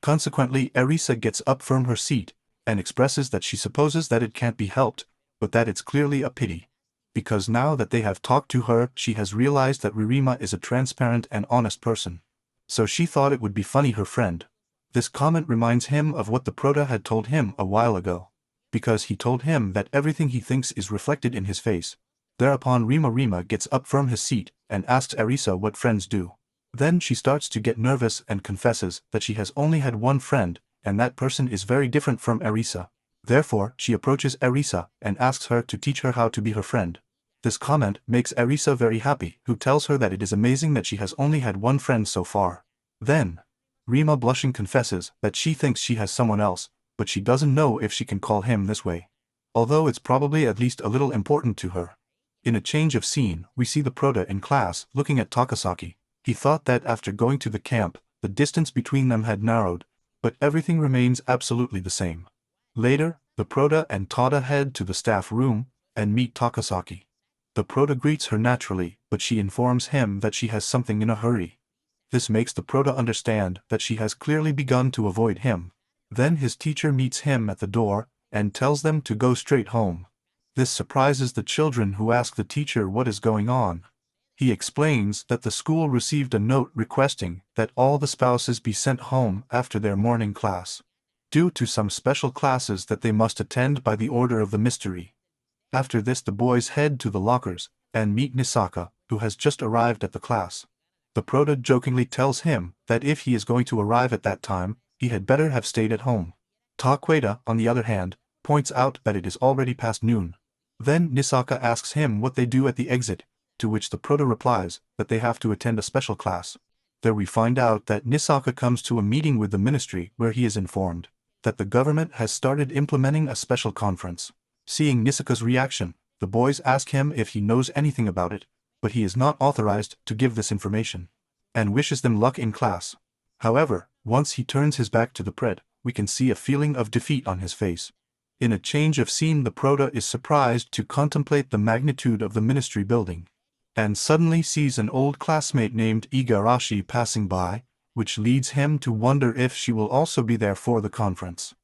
Consequently, Arisa gets up from her seat and expresses that she supposes that it can't be helped, but that it's clearly a pity. Because now that they have talked to her, she has realized that Ririma is a transparent and honest person. So she thought it would be funny her friend. This comment reminds him of what the Prota had told him a while ago. Because he told him that everything he thinks is reflected in his face. Thereupon Rima gets up from his seat and asks Arisa what friends do. Then she starts to get nervous and confesses that she has only had one friend, and that person is very different from Arisa. Therefore, she approaches Arisa and asks her to teach her how to be her friend. This comment makes Arisa very happy, who tells her that it is amazing that she has only had one friend so far. Then, Rima blushing confesses that she thinks she has someone else, but she doesn't know if she can call him this way. Although it's probably at least a little important to her. In a change of scene, we see the Prota in class looking at Takasaki. He thought that after going to the camp, the distance between them had narrowed, but everything remains absolutely the same. Later, the Prota and Tada head to the staff room and meet Takasaki. The Prota greets her naturally, but she informs him that she has something in a hurry. This makes the Prota understand that she has clearly begun to avoid him. Then his teacher meets him at the door and tells them to go straight home. This surprises the children, who ask the teacher what is going on. He explains that the school received a note requesting that all the spouses be sent home after their morning class, due to some special classes that they must attend by the order of the mystery. After this, the boys head to the lockers and meet Nisaka, who has just arrived at the class. The Prota jokingly tells him that if he is going to arrive at that time, he had better have stayed at home. Taqueda, on the other hand, points out that it is already past noon. Then Nisaka asks him what they do at the exit, to which the Prota replies that they have to attend a special class. There we find out that Nisaka comes to a meeting with the ministry where he is informed that the government has started implementing a special conference. Seeing Nisaka's reaction, the boys ask him if he knows anything about it, but he is not authorized to give this information, and wishes them luck in class. However, once he turns his back to the pred, we can see a feeling of defeat on his face. In a change of scene, the Prota is surprised to contemplate the magnitude of the ministry building, and suddenly sees an old classmate named Igarashi passing by, which leads him to wonder if she will also be there for the conference.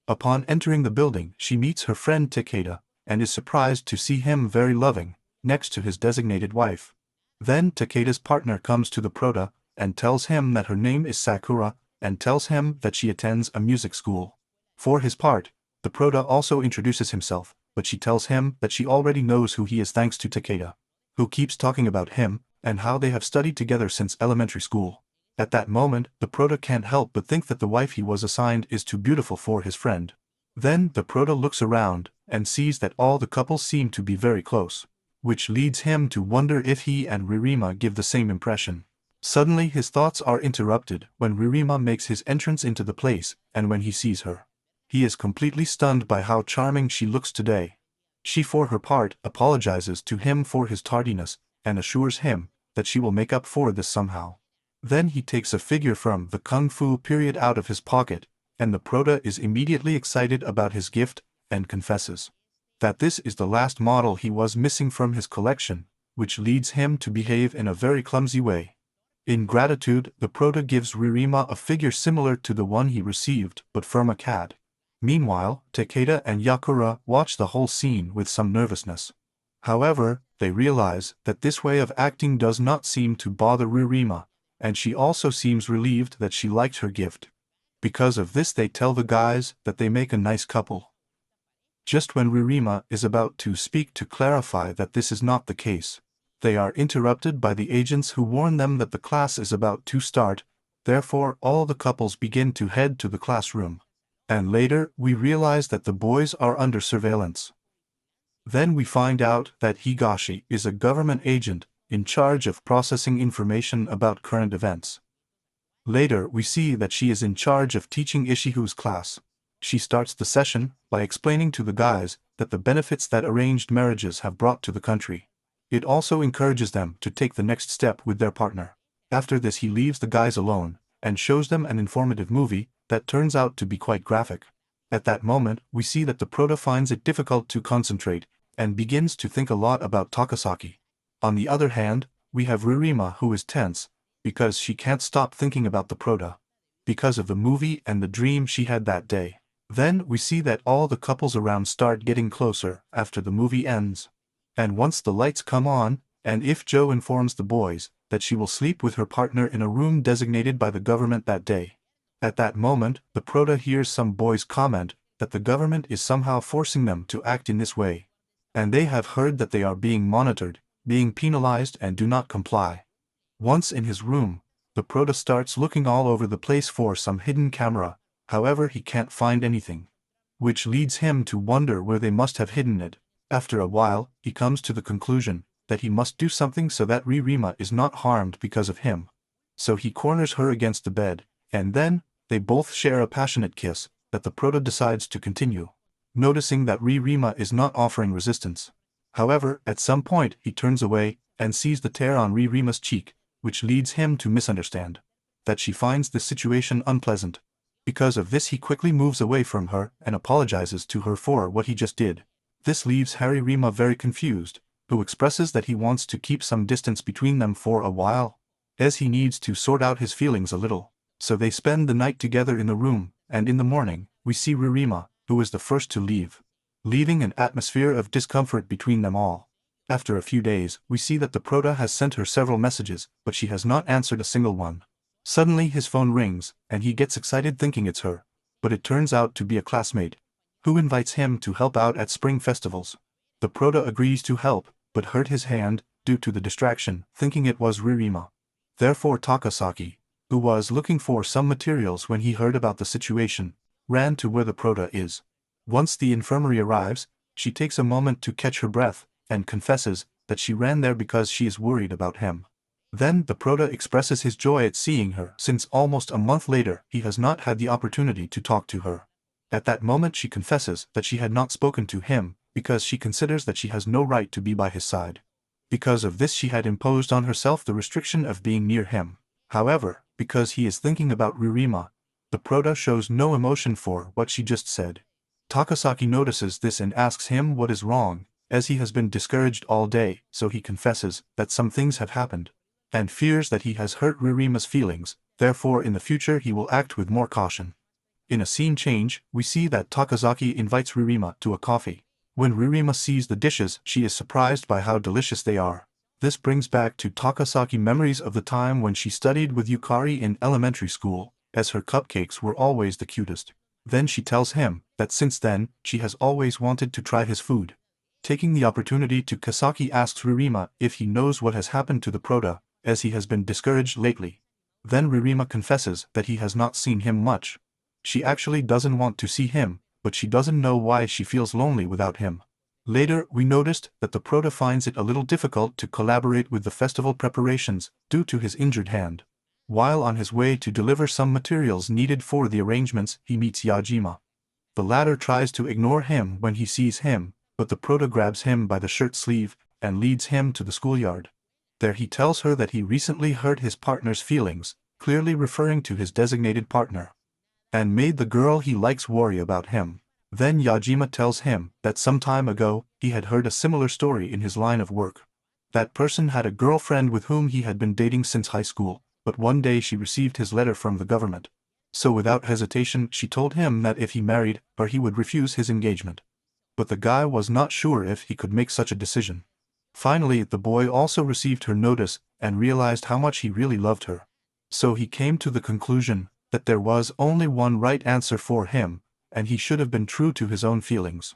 Upon entering the building, she meets her friend Takeda, and is surprised to see him very loving, next to his designated wife. Then Takeda's partner comes to the Prota, and tells him that her name is Sakura, and tells him that she attends a music school. For his part, the Prota also introduces himself, but she tells him that she already knows who he is thanks to Takeda, who keeps talking about him, and how they have studied together since elementary school. At that moment, the Prota can't help but think that the wife he was assigned is too beautiful for his friend. Then the Prota looks around, and sees that all the couples seem to be very close. which leads him to wonder if he and Ririma give the same impression. Suddenly his thoughts are interrupted when Ririma makes his entrance into the place, and when he sees her. He is completely stunned by how charming she looks today. She for her part apologizes to him for his tardiness, and assures him that she will make up for this somehow. Then he takes a figure from the Kung Fu period out of his pocket, and the Prota is immediately excited about his gift, and confesses that this is the last model he was missing from his collection, which leads him to behave in a very clumsy way. In gratitude, the Prota gives Ririma a figure similar to the one he received, but from a cat. Meanwhile, Takeda and Yakura watch the whole scene with some nervousness. However, they realize that this way of acting does not seem to bother Ririma, and she also seems relieved that she liked her gift. Because of this they tell the guys that they make a nice couple. Just when Ririma is about to speak to clarify that this is not the case, they are interrupted by the agents who warn them that the class is about to start. Therefore all the couples begin to head to the classroom. And later we realize that the boys are under surveillance. Then we find out that Higashi is a government agent in charge of processing information about current events. Later we see that she is in charge of teaching Ishihu's class. She starts the session by explaining to the guys that the benefits that arranged marriages have brought to the country. It also encourages them to take the next step with their partner. After this he leaves the guys alone, and shows them an informative movie that turns out to be quite graphic. At that moment, we see that the Prota finds it difficult to concentrate, and begins to think a lot about Takasaki. On the other hand, we have Ririma who is tense, because she can't stop thinking about the Prota, because of the movie and the dream she had that day. Then we see that all the couples around start getting closer after the movie ends. And once the lights come on, and if Jo informs the boys that she will sleep with her partner in a room designated by the government that day. At that moment, the Prota hears some boys comment that the government is somehow forcing them to act in this way. And they have heard that they are being monitored, being penalized and do not comply. Once in his room, the Prota starts looking all over the place for some hidden camera, however he can't find anything. Which leads him to wonder where they must have hidden it. After a while, he comes to the conclusion that he must do something so that Ririma is not harmed because of him. So he corners her against the bed, and then, they both share a passionate kiss that the Prota decides to continue, noticing that Ririma is not offering resistance. However, at some point he turns away and sees the tear on Ririma's cheek, which leads him to misunderstand that she finds this situation unpleasant. Because of this he quickly moves away from her and apologizes to her for what he just did. This leaves Haririma very confused, who expresses that he wants to keep some distance between them for a while, as he needs to sort out his feelings a little. So they spend the night together in the room, and in the morning, we see Ririma, who is the first to leave, leaving an atmosphere of discomfort between them all. After a few days, we see that the Prota has sent her several messages, but she has not answered a single one. Suddenly his phone rings, and he gets excited thinking it's her, but it turns out to be a classmate, who invites him to help out at spring festivals. The Prota agrees to help, but hurt his hand, due to the distraction, thinking it was Ririma. Therefore Takasaki, who was looking for some materials when he heard about the situation, ran to where the Prota is. Once the infirmary arrives, she takes a moment to catch her breath, and confesses that she ran there because she is worried about him. Then the Prota expresses his joy at seeing her since almost a month later he has not had the opportunity to talk to her. At that moment she confesses that she had not spoken to him because she considers that she has no right to be by his side. Because of this she had imposed on herself the restriction of being near him. However, because he is thinking about Ririma, the Prota shows no emotion for what she just said. Takasaki notices this and asks him what is wrong, as he has been discouraged all day, so he confesses that some things have happened, and fears that he has hurt Ririma's feelings, therefore in the future he will act with more caution. In a scene change, we see that Takasaki invites Ririma to a coffee. When Ririma sees the dishes, she is surprised by how delicious they are. This brings back to Takasaki memories of the time when she studied with Yukari in elementary school, as her cupcakes were always the cutest. Then she tells him that since then, she has always wanted to try his food. Taking the opportunity to Kasaki asks Ririma if he knows what has happened to the Prota, as he has been discouraged lately. Then Ririma confesses that he has not seen him much. She actually doesn't want to see him, but she doesn't know why she feels lonely without him. Later, we noticed that the Prota finds it a little difficult to collaborate with the festival preparations due to his injured hand. While on his way to deliver some materials needed for the arrangements, he meets Yajima. The latter tries to ignore him when he sees him, but the Prota grabs him by the shirt sleeve and leads him to the schoolyard. There he tells her that he recently hurt his partner's feelings, clearly referring to his designated partner, and made the girl he likes worry about him. Then Yajima tells him that some time ago, he had heard a similar story in his line of work. That person had a girlfriend with whom he had been dating since high school, but one day she received his letter from the government. So without hesitation she told him that if he married her he would refuse his engagement. But the guy was not sure if he could make such a decision. Finally, the boy also received her notice and realized how much he really loved her. So he came to the conclusion that there was only one right answer for him, and he should have been true to his own feelings.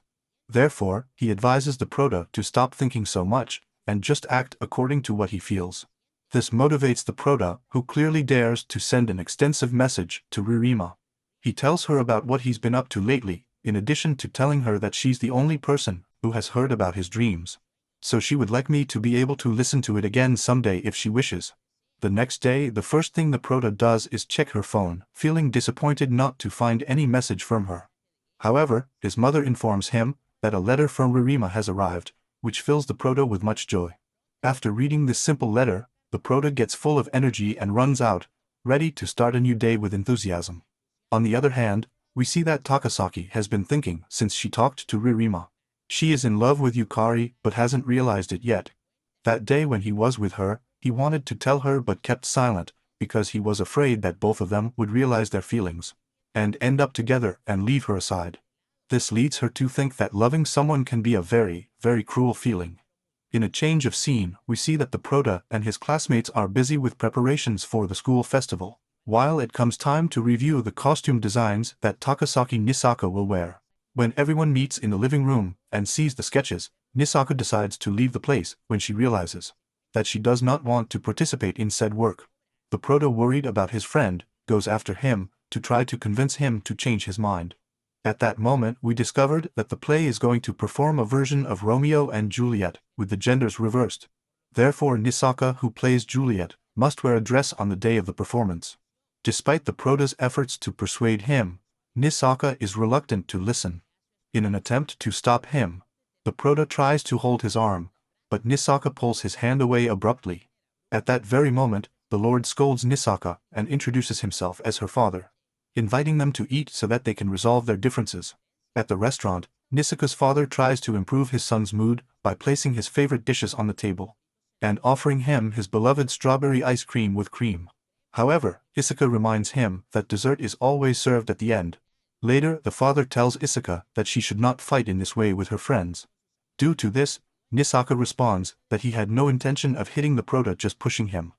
Therefore, he advises the Prota to stop thinking so much, and just act according to what he feels. This motivates the Prota, who clearly dares to send an extensive message to Ririma. He tells her about what he's been up to lately, in addition to telling her that she's the only person who has heard about his dreams. So she would like me to be able to listen to it again someday if she wishes. The next day, the first thing the Prota does is check her phone, feeling disappointed not to find any message from her. However, his mother informs him that a letter from Ririma has arrived, which fills the Prota with much joy. After reading this simple letter, the Prota gets full of energy and runs out, ready to start a new day with enthusiasm. On the other hand, we see that Takasaki has been thinking since she talked to Ririma. She is in love with Yukari but hasn't realized it yet. That day when he was with her, he wanted to tell her but kept silent, because he was afraid that both of them would realize their feelings, and end up together and leave her aside. This leads her to think that loving someone can be a very, very cruel feeling. In a change of scene, we see that the Prota and his classmates are busy with preparations for the school festival, while it comes time to review the costume designs that Takasaki Nisaka will wear. When everyone meets in the living room and sees the sketches, Nisaka decides to leave the place when she realizes that she does not want to participate in said work. The Prota, worried about his friend, goes after him to try to convince him to change his mind. At that moment we discovered that the play is going to perform a version of Romeo and Juliet, with the genders reversed. Therefore Nisaka, who plays Juliet, must wear a dress on the day of the performance. Despite the Prota's efforts to persuade him, Nisaka is reluctant to listen. In an attempt to stop him, the Prota tries to hold his arm, but Nisaka pulls his hand away abruptly. At that very moment, the Lord scolds Nisaka and introduces himself as her father, inviting them to eat so that they can resolve their differences. At the restaurant, Nisaka's father tries to improve his son's mood by placing his favorite dishes on the table, and offering him his beloved strawberry ice cream with cream. However, Isaka reminds him that dessert is always served at the end. Later, the father tells Isaka that she should not fight in this way with her friends. Due to this, Nisaka responds that he had no intention of hitting the Prota, just pushing him.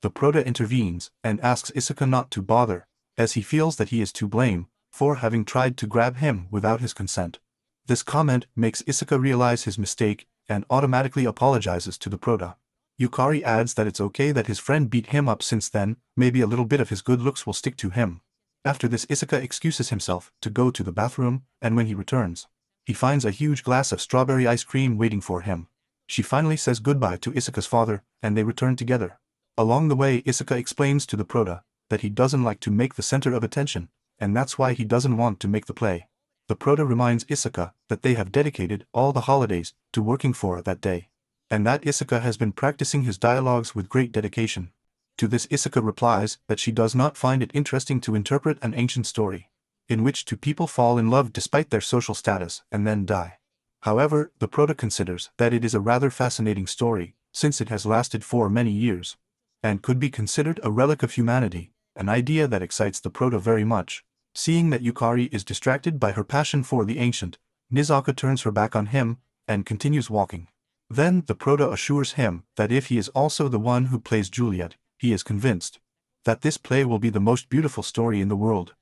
The Prota intervenes and asks Isaka not to bother, as he feels that he is to blame for having tried to grab him without his consent. This comment makes Isaka realize his mistake and automatically apologizes to the Prota. Yukari adds that it's okay that his friend beat him up, since then, maybe a little bit of his good looks will stick to him. After this, Isaka excuses himself to go to the bathroom, and when he returns, he finds a huge glass of strawberry ice cream waiting for him. She finally says goodbye to Isaka's father, and they return together. Along the way, Isaka explains to the Prota that he doesn't like to make the center of attention, and that's why he doesn't want to make the play. The Prota reminds Isaka that they have dedicated all the holidays to working for that day, and that Isaka has been practicing his dialogues with great dedication. To this, Isaka replies that she does not find it interesting to interpret an ancient story, in which two people fall in love despite their social status and then die. However, the Prota considers that it is a rather fascinating story, since it has lasted for many years, and could be considered a relic of humanity, an idea that excites the Prota very much. Seeing that Yukari is distracted by her passion for the ancient, Nisaka turns her back on him and continues walking. Then the Prota assures him that if he is also the one who plays Juliet, he is convinced that this play will be the most beautiful story in the world.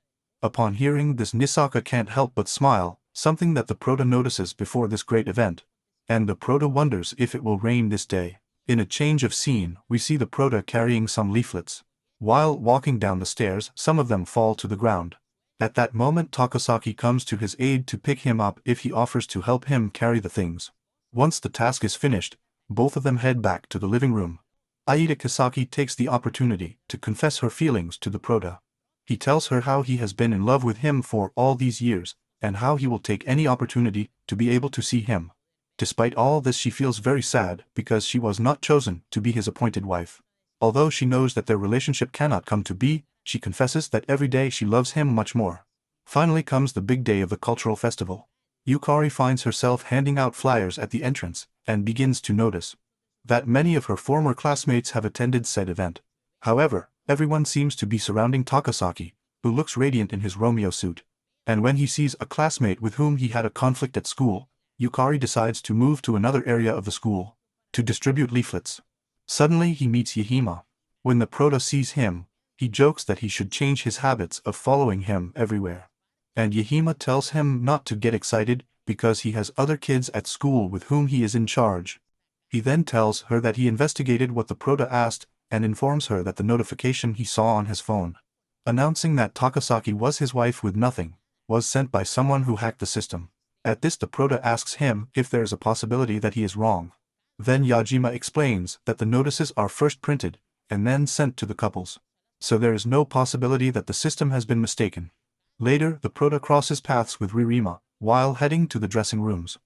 Upon hearing this, Nisaka can't help but smile, something that the Prota notices before this great event, and the Prota wonders if it will rain this day. In a change of scene, we see the Prota carrying some leaflets. While walking down the stairs, some of them fall to the ground. At that moment Takasaki comes to his aid to pick him up if he offers to help him carry the things. Once the task is finished, both of them head back to the living room. Aida Kasaki takes the opportunity to confess her feelings to the prota. He tells her how he has been in love with him for all these years, and how he will take any opportunity to be able to see him. Despite all this, she feels very sad because she was not chosen to be his appointed wife. Although she knows that their relationship cannot come to be, she confesses that every day she loves him much more. Finally comes the big day of the cultural festival. Yukari finds herself handing out flyers at the entrance, and begins to notice that many of her former classmates have attended said event. However, everyone seems to be surrounding Takasaki, who looks radiant in his Romeo suit. And when he sees a classmate with whom he had a conflict at school, Yukari decides to move to another area of the school to distribute leaflets. Suddenly he meets Yahima. When the prota sees him, he jokes that he should change his habits of following him everywhere. And Yahima tells him not to get excited because he has other kids at school with whom he is in charge. He then tells her that he investigated what the prota asked and informs her that the notification he saw on his phone, announcing that Takasaki was his wife with nothing, was sent by someone who hacked the system. At this the prota asks him if there is a possibility that he is wrong. Then Yajima explains that the notices are first printed and then sent to the couples. So there is no possibility that the system has been mistaken. Later the prota crosses paths with Ririma while heading to the dressing rooms.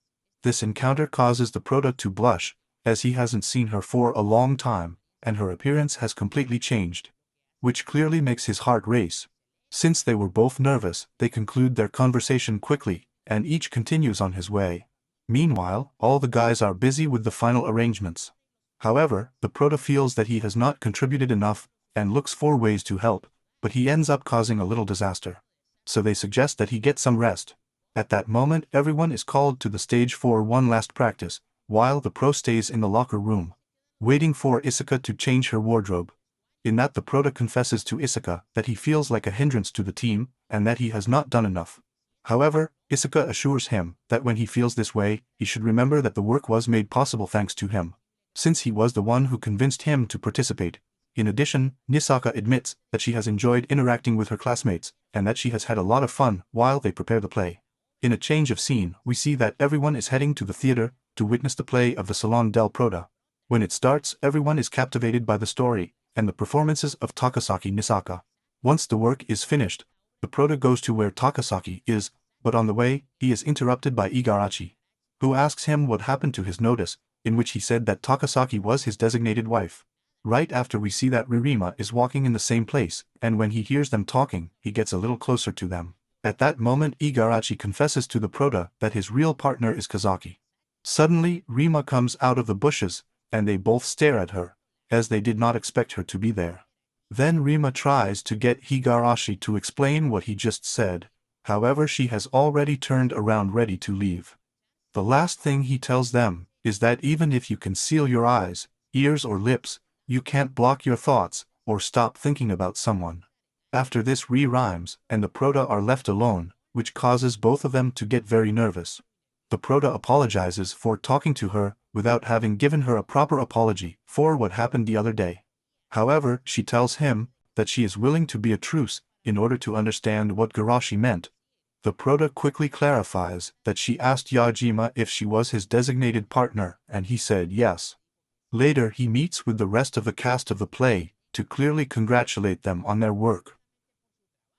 This encounter causes the prota to blush, as he hasn't seen her for a long time, and her appearance has completely changed, which clearly makes his heart race. Since they were both nervous, they conclude their conversation quickly, and each continues on his way. Meanwhile, all the guys are busy with the final arrangements. However, the prota feels that he has not contributed enough, and looks for ways to help, but he ends up causing a little disaster. So they suggest that he get some rest. At that moment everyone is called to the stage for one last practice, while the pro stays in the locker room, waiting for Isaka to change her wardrobe. In that the prota confesses to Isaka that he feels like a hindrance to the team, and that he has not done enough. However, Isaka assures him that when he feels this way, he should remember that the work was made possible thanks to him, since he was the one who convinced him to participate. In addition, Nisaka admits that she has enjoyed interacting with her classmates, and that she has had a lot of fun while they prepare the play. In a change of scene, we see that everyone is heading to the theater to witness the play of the Salon del Prota. When it starts, everyone is captivated by the story and the performances of Takasaki Nisaka. Once the work is finished, the prota goes to where Takasaki is, but on the way, he is interrupted by Igarashi, who asks him what happened to his notice, in which he said that Takasaki was his designated wife. Right after we see that Ririma is walking in the same place, and when he hears them talking, he gets a little closer to them. At that moment Igarashi confesses to the prota that his real partner is Kazaki. Suddenly, Rima comes out of the bushes, and they both stare at her, as they did not expect her to be there. Then Rima tries to get Igarashi to explain what he just said, however she has already turned around ready to leave. The last thing he tells them is that even if you conceal your eyes, ears or lips, you can't block your thoughts or stop thinking about someone. After this rhymes, and the prota are left alone, which causes both of them to get very nervous. The prota apologizes for talking to her without having given her a proper apology for what happened the other day. However, she tells him that she is willing to be a truce in order to understand what Garashi meant. The prota quickly clarifies that she asked Yajima if she was his designated partner, and he said yes. Later he meets with the rest of the cast of the play to clearly congratulate them on their work.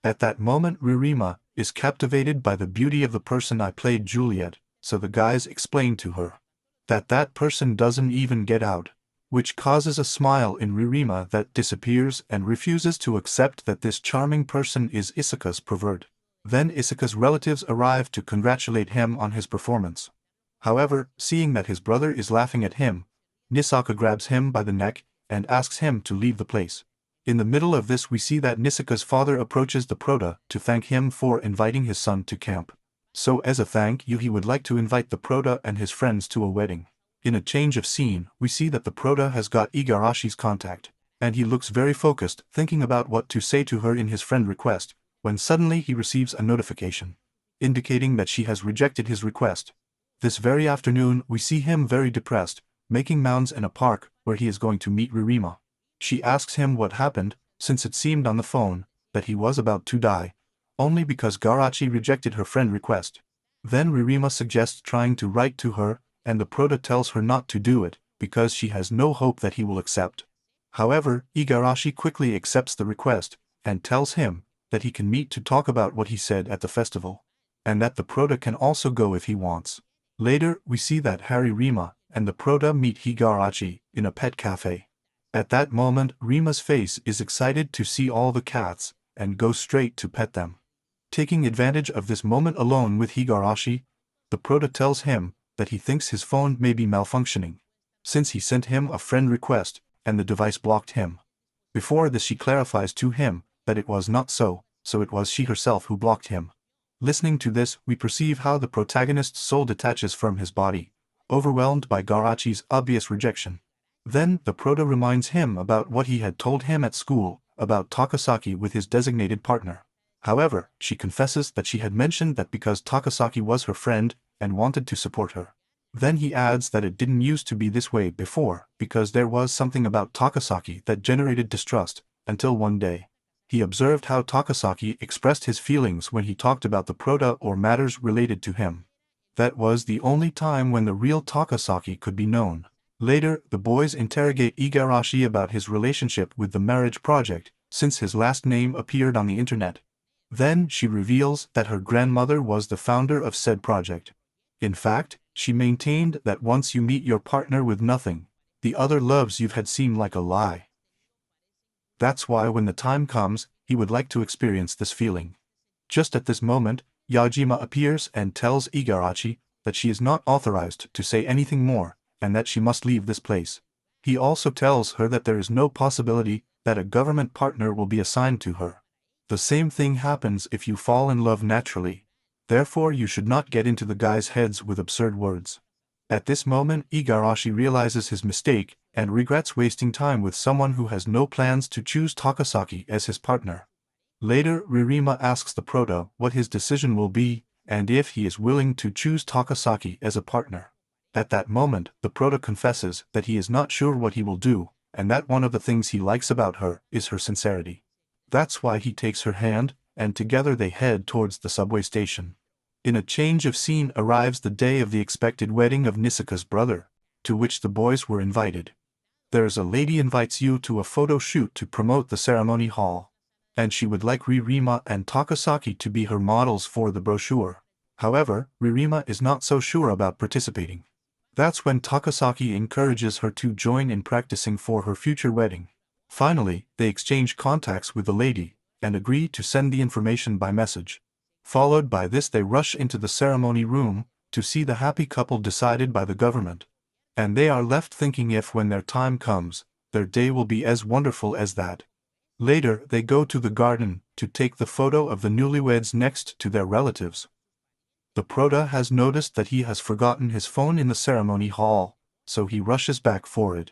At that moment Ririma is captivated by the beauty of the person I played Juliet, so the guys explain to her that person doesn't even get out, which causes a smile in Ririma that disappears and refuses to accept that this charming person is Isaka's pervert. Then Isaka's relatives arrive to congratulate him on his performance. However, seeing that his brother is laughing at him, Nisaka grabs him by the neck and asks him to leave the place. In the middle of this we see that Nisaka's father approaches the prota to thank him for inviting his son to camp. So as a thank you he would like to invite the prota and his friends to a wedding. In a change of scene, we see that the prota has got Igarashi's contact, and he looks very focused, thinking about what to say to her in his friend request, when suddenly he receives a notification, indicating that she has rejected his request. This very afternoon we see him very depressed, making mounds in a park where he is going to meet Ririma. She asks him what happened, since it seemed on the phone that he was about to die. only because Garachi rejected her friend request. Then Ririma suggests trying to write to her, and the Prota tells her not to do it, because she has no hope that he will accept. However, Igarashi quickly accepts the request, and tells him that he can meet to talk about what he said at the festival, and that the Prota can also go if he wants. Later, we see that Rima and the Prota meet Higarashi in a pet cafe. At that moment, Rima's face is excited to see all the cats, and goes straight to pet them. Taking advantage of this moment alone with Higarashi, the Prota tells him that he thinks his phone may be malfunctioning, since he sent him a friend request, and the device blocked him. Before this she clarifies to him that it was not so it was she herself who blocked him. Listening to this, we perceive how the protagonist's soul detaches from his body, overwhelmed by Garachi's obvious rejection. Then, the Prota reminds him about what he had told him at school, about Takasaki with his designated partner. However, she confesses that she had mentioned that because Takasaki was her friend, and wanted to support her. Then he adds that it didn't used to be this way before, because there was something about Takasaki that generated distrust, until one day he observed how Takasaki expressed his feelings when he talked about the Prota or matters related to him. That was the only time when the real Takasaki could be known. Later, the boys interrogate Igarashi about his relationship with the marriage project, since his last name appeared on the internet. Then she reveals that her grandmother was the founder of said project. In fact, she maintained that once you meet your partner with nothing, the other loves you've had seem like a lie. That's why when the time comes, he would like to experience this feeling. Just at this moment, Yajima appears and tells Igarashi that she is not authorized to say anything more, and that she must leave this place. He also tells her that there is no possibility that a government partner will be assigned to her. The same thing happens if you fall in love naturally. Therefore you should not get into the guys' heads with absurd words. At this moment Igarashi realizes his mistake, and regrets wasting time with someone who has no plans to choose Takasaki as his partner. Later, Ririma asks the Prota what his decision will be, and if he is willing to choose Takasaki as a partner. At that moment, the Prota confesses that he is not sure what he will do, and that one of the things he likes about her is her sincerity. That's why he takes her hand, and together they head towards the subway station. In a change of scene arrives the day of the expected wedding of Nisaka's brother, to which the boys were invited. There's a lady invites you to a photo shoot to promote the ceremony hall, and she would like Ririma and Takasaki to be her models for the brochure. However, Ririma is not so sure about participating. That's when Takasaki encourages her to join in practicing for her future wedding. Finally, they exchange contacts with the lady, and agree to send the information by message. Followed by this they rush into the ceremony room, to see the happy couple decided by the government. And they are left thinking if when their time comes, their day will be as wonderful as that. Later they go to the garden, to take the photo of the newlyweds next to their relatives. The Prota has noticed that he has forgotten his phone in the ceremony hall, so he rushes back for it.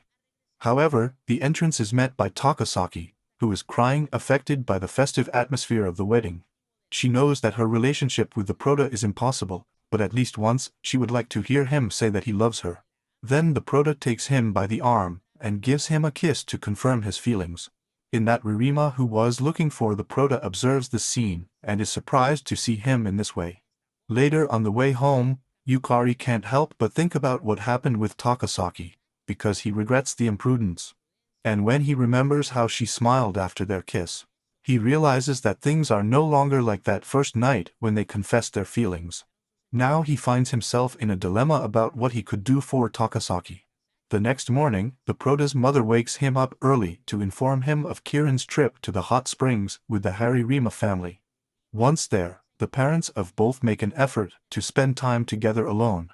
However, the entrance is met by Takasaki, who is crying, affected by the festive atmosphere of the wedding. She knows that her relationship with the Prota is impossible, but at least once, she would like to hear him say that he loves her. Then the Prota takes him by the arm, and gives him a kiss to confirm his feelings. In that Ririma who was looking for the Prota observes this scene, and is surprised to see him in this way. Later on the way home, Yukari can't help but think about what happened with Takasaki, because he regrets the imprudence. And when he remembers how she smiled after their kiss, he realizes that things are no longer like that first night when they confessed their feelings. Now he finds himself in a dilemma about what he could do for Takasaki. The next morning, the Prota's mother wakes him up early to inform him of Kirin's trip to the hot springs with the Rima family. Once there, the parents of both make an effort to spend time together alone.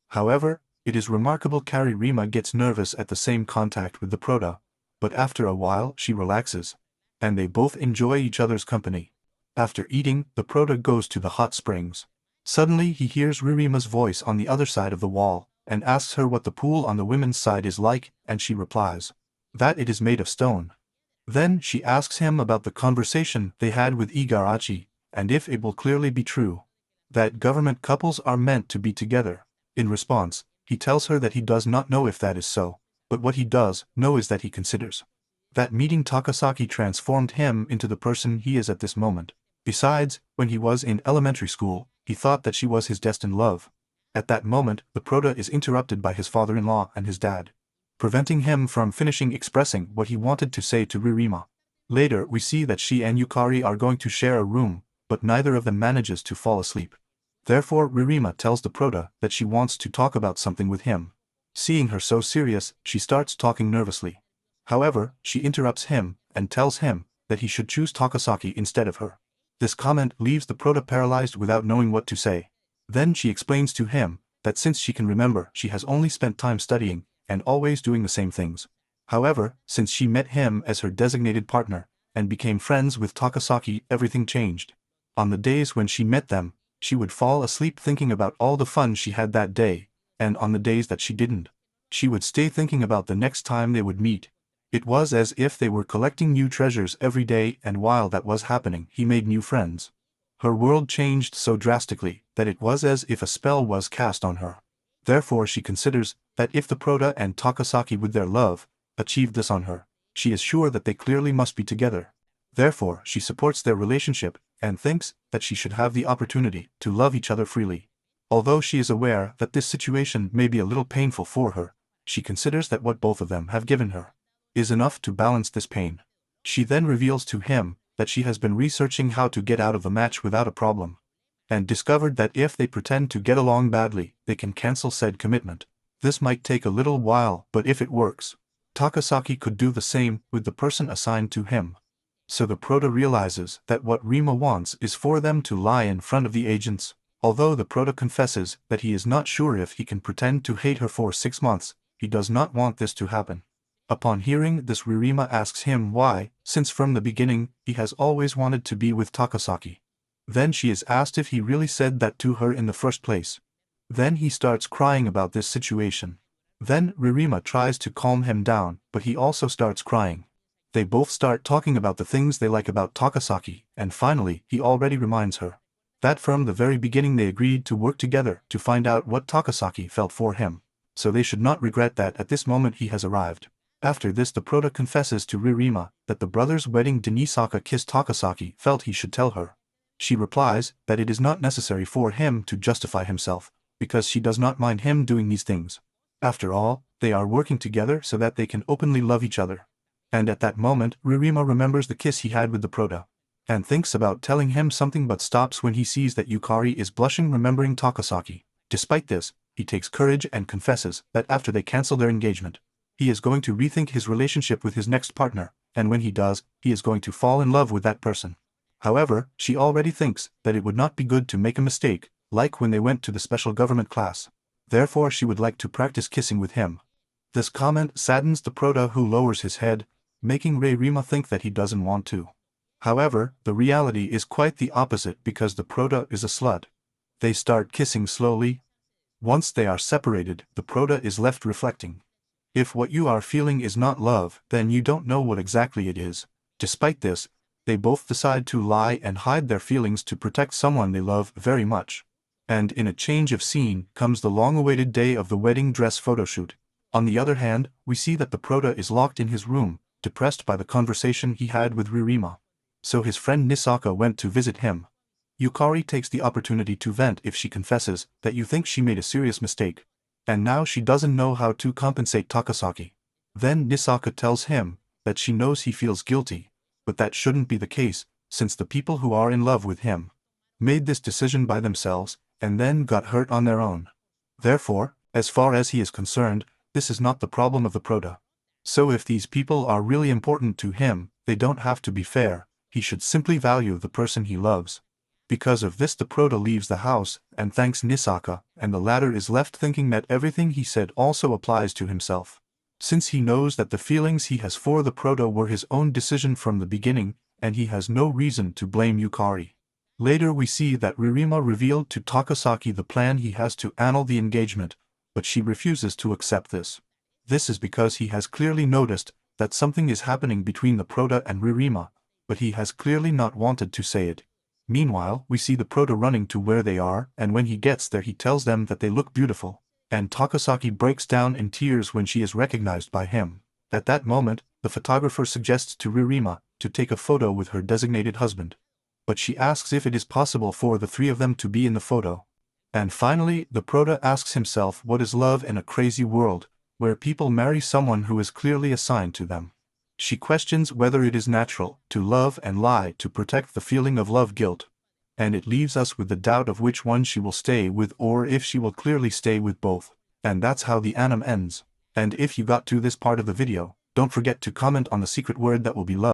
However, it is remarkable Rima gets nervous at the same contact with the Prota, but after a while she relaxes, and they both enjoy each other's company. After eating, the Prota goes to the hot springs. Suddenly he hears Ririma's voice on the other side of the wall, and asks her what the pool on the women's side is like, and she replies that it is made of stone. Then she asks him about the conversation they had with Igarashi, and if it will clearly be true that government couples are meant to be together. In response, he tells her that he does not know if that is so, but what he does know is that he considers that meeting Takasaki transformed him into the person he is at this moment. Besides, when he was in elementary school, he thought that she was his destined love. At that moment, the prota is interrupted by his father-in-law and his dad, preventing him from finishing expressing what he wanted to say to Ririma. Later, we see that she and Yukari are going to share a room, but neither of them manages to fall asleep. Therefore, Ririma tells the prota that she wants to talk about something with him. Seeing her so serious, she starts talking nervously. However, she interrupts him and tells him that he should choose Takasaki instead of her. This comment leaves the prota paralyzed without knowing what to say. Then she explains to him that since she can remember, she has only spent time studying and always doing the same things. However, since she met him as her designated partner and became friends with Takasaki, everything changed. On the days when she met them, she would fall asleep thinking about all the fun she had that day, and on the days that she didn't, she would stay thinking about the next time they would meet. It was as if they were collecting new treasures every day, and while that was happening, he made new friends. Her world changed so drastically that it was as if a spell was cast on her. Therefore she considers that if the prota and Takasaki with their love achieved this on her, she is sure that they clearly must be together. Therefore she supports their relationship and thinks that she should have the opportunity to love each other freely. Although she is aware that this situation may be a little painful for her, she considers that what both of them have given her is enough to balance this pain. She then reveals to him that she has been researching how to get out of the match without a problem, and discovered that if they pretend to get along badly, they can cancel said commitment. This might take a little while, but if it works, Takasaki could do the same with the person assigned to him. So the prota realizes that what Rima wants is for them to lie in front of the agents. Although the prota confesses that he is not sure if he can pretend to hate her for 6 months, he does not want this to happen. Upon hearing this, Ririma asks him why, since from the beginning, he has always wanted to be with Takasaki. Then she is asked if he really said that to her in the first place. Then he starts crying about this situation. Then Ririma tries to calm him down, but he also starts crying. They both start talking about the things they like about Takasaki, and finally, he already reminds her that from the very beginning they agreed to work together to find out what Takasaki felt for him, so they should not regret that at this moment he has arrived. After this, the prota confesses to Ririma that the brother's wedding Denisaka kissed Takasaki felt he should tell her. She replies that it is not necessary for him to justify himself, because she does not mind him doing these things. After all, they are working together so that they can openly love each other. And at that moment, Ririma remembers the kiss he had with the prota, and thinks about telling him something but stops when he sees that Yukari is blushing remembering Takasaki. Despite this, he takes courage and confesses that after they cancel their engagement, he is going to rethink his relationship with his next partner, and when he does, he is going to fall in love with that person. However, she already thinks that it would not be good to make a mistake, like when they went to the special government class. Therefore she would like to practice kissing with him. This comment saddens the prota, who lowers his head, making Ririma think that he doesn't want to. However, the reality is quite the opposite, because the prota is a slut. They start kissing slowly. Once they are separated, the prota is left reflecting. If what you are feeling is not love, then you don't know what exactly it is. Despite this, they both decide to lie and hide their feelings to protect someone they love very much. And in a change of scene comes the long-awaited day of the wedding dress photoshoot. On the other hand, we see that the prota is locked in his room, depressed by the conversation he had with Ririma. So his friend Nisaka went to visit him. Yukari takes the opportunity to vent if she confesses that you think she made a serious mistake, and now she doesn't know how to compensate Takasaki. Then Nisaka tells him that she knows he feels guilty, but that shouldn't be the case, since the people who are in love with him made this decision by themselves and then got hurt on their own. Therefore, as far as he is concerned, this is not the problem of the prota. So if these people are really important to him, they don't have to be fair. He should simply value the person he loves. Because of this, the prota leaves the house and thanks Nisaka, and the latter is left thinking that everything he said also applies to himself. Since he knows that the feelings he has for the prota were his own decision from the beginning, and he has no reason to blame Yukari. Later we see that Ririma revealed to Takasaki the plan he has to annul the engagement, but she refuses to accept this. This is because he has clearly noticed that something is happening between the prota and Ririma, but he has clearly not wanted to say it. Meanwhile, we see the prota running to where they are, and when he gets there he tells them that they look beautiful, and Takasaki breaks down in tears when she is recognized by him. At that moment, the photographer suggests to Ririma to take a photo with her designated husband. but she asks if it is possible for the three of them to be in the photo. And finally, the prota asks himself what is love in a crazy world, where people marry someone who is clearly assigned to them. She questions whether it is natural to love and lie to protect the feeling of love guilt. And it leaves us with the doubt of which one she will stay with or if she will clearly stay with both. And that's how the anime ends. And if you got to this part of the video, don't forget to comment on the secret word that will be love.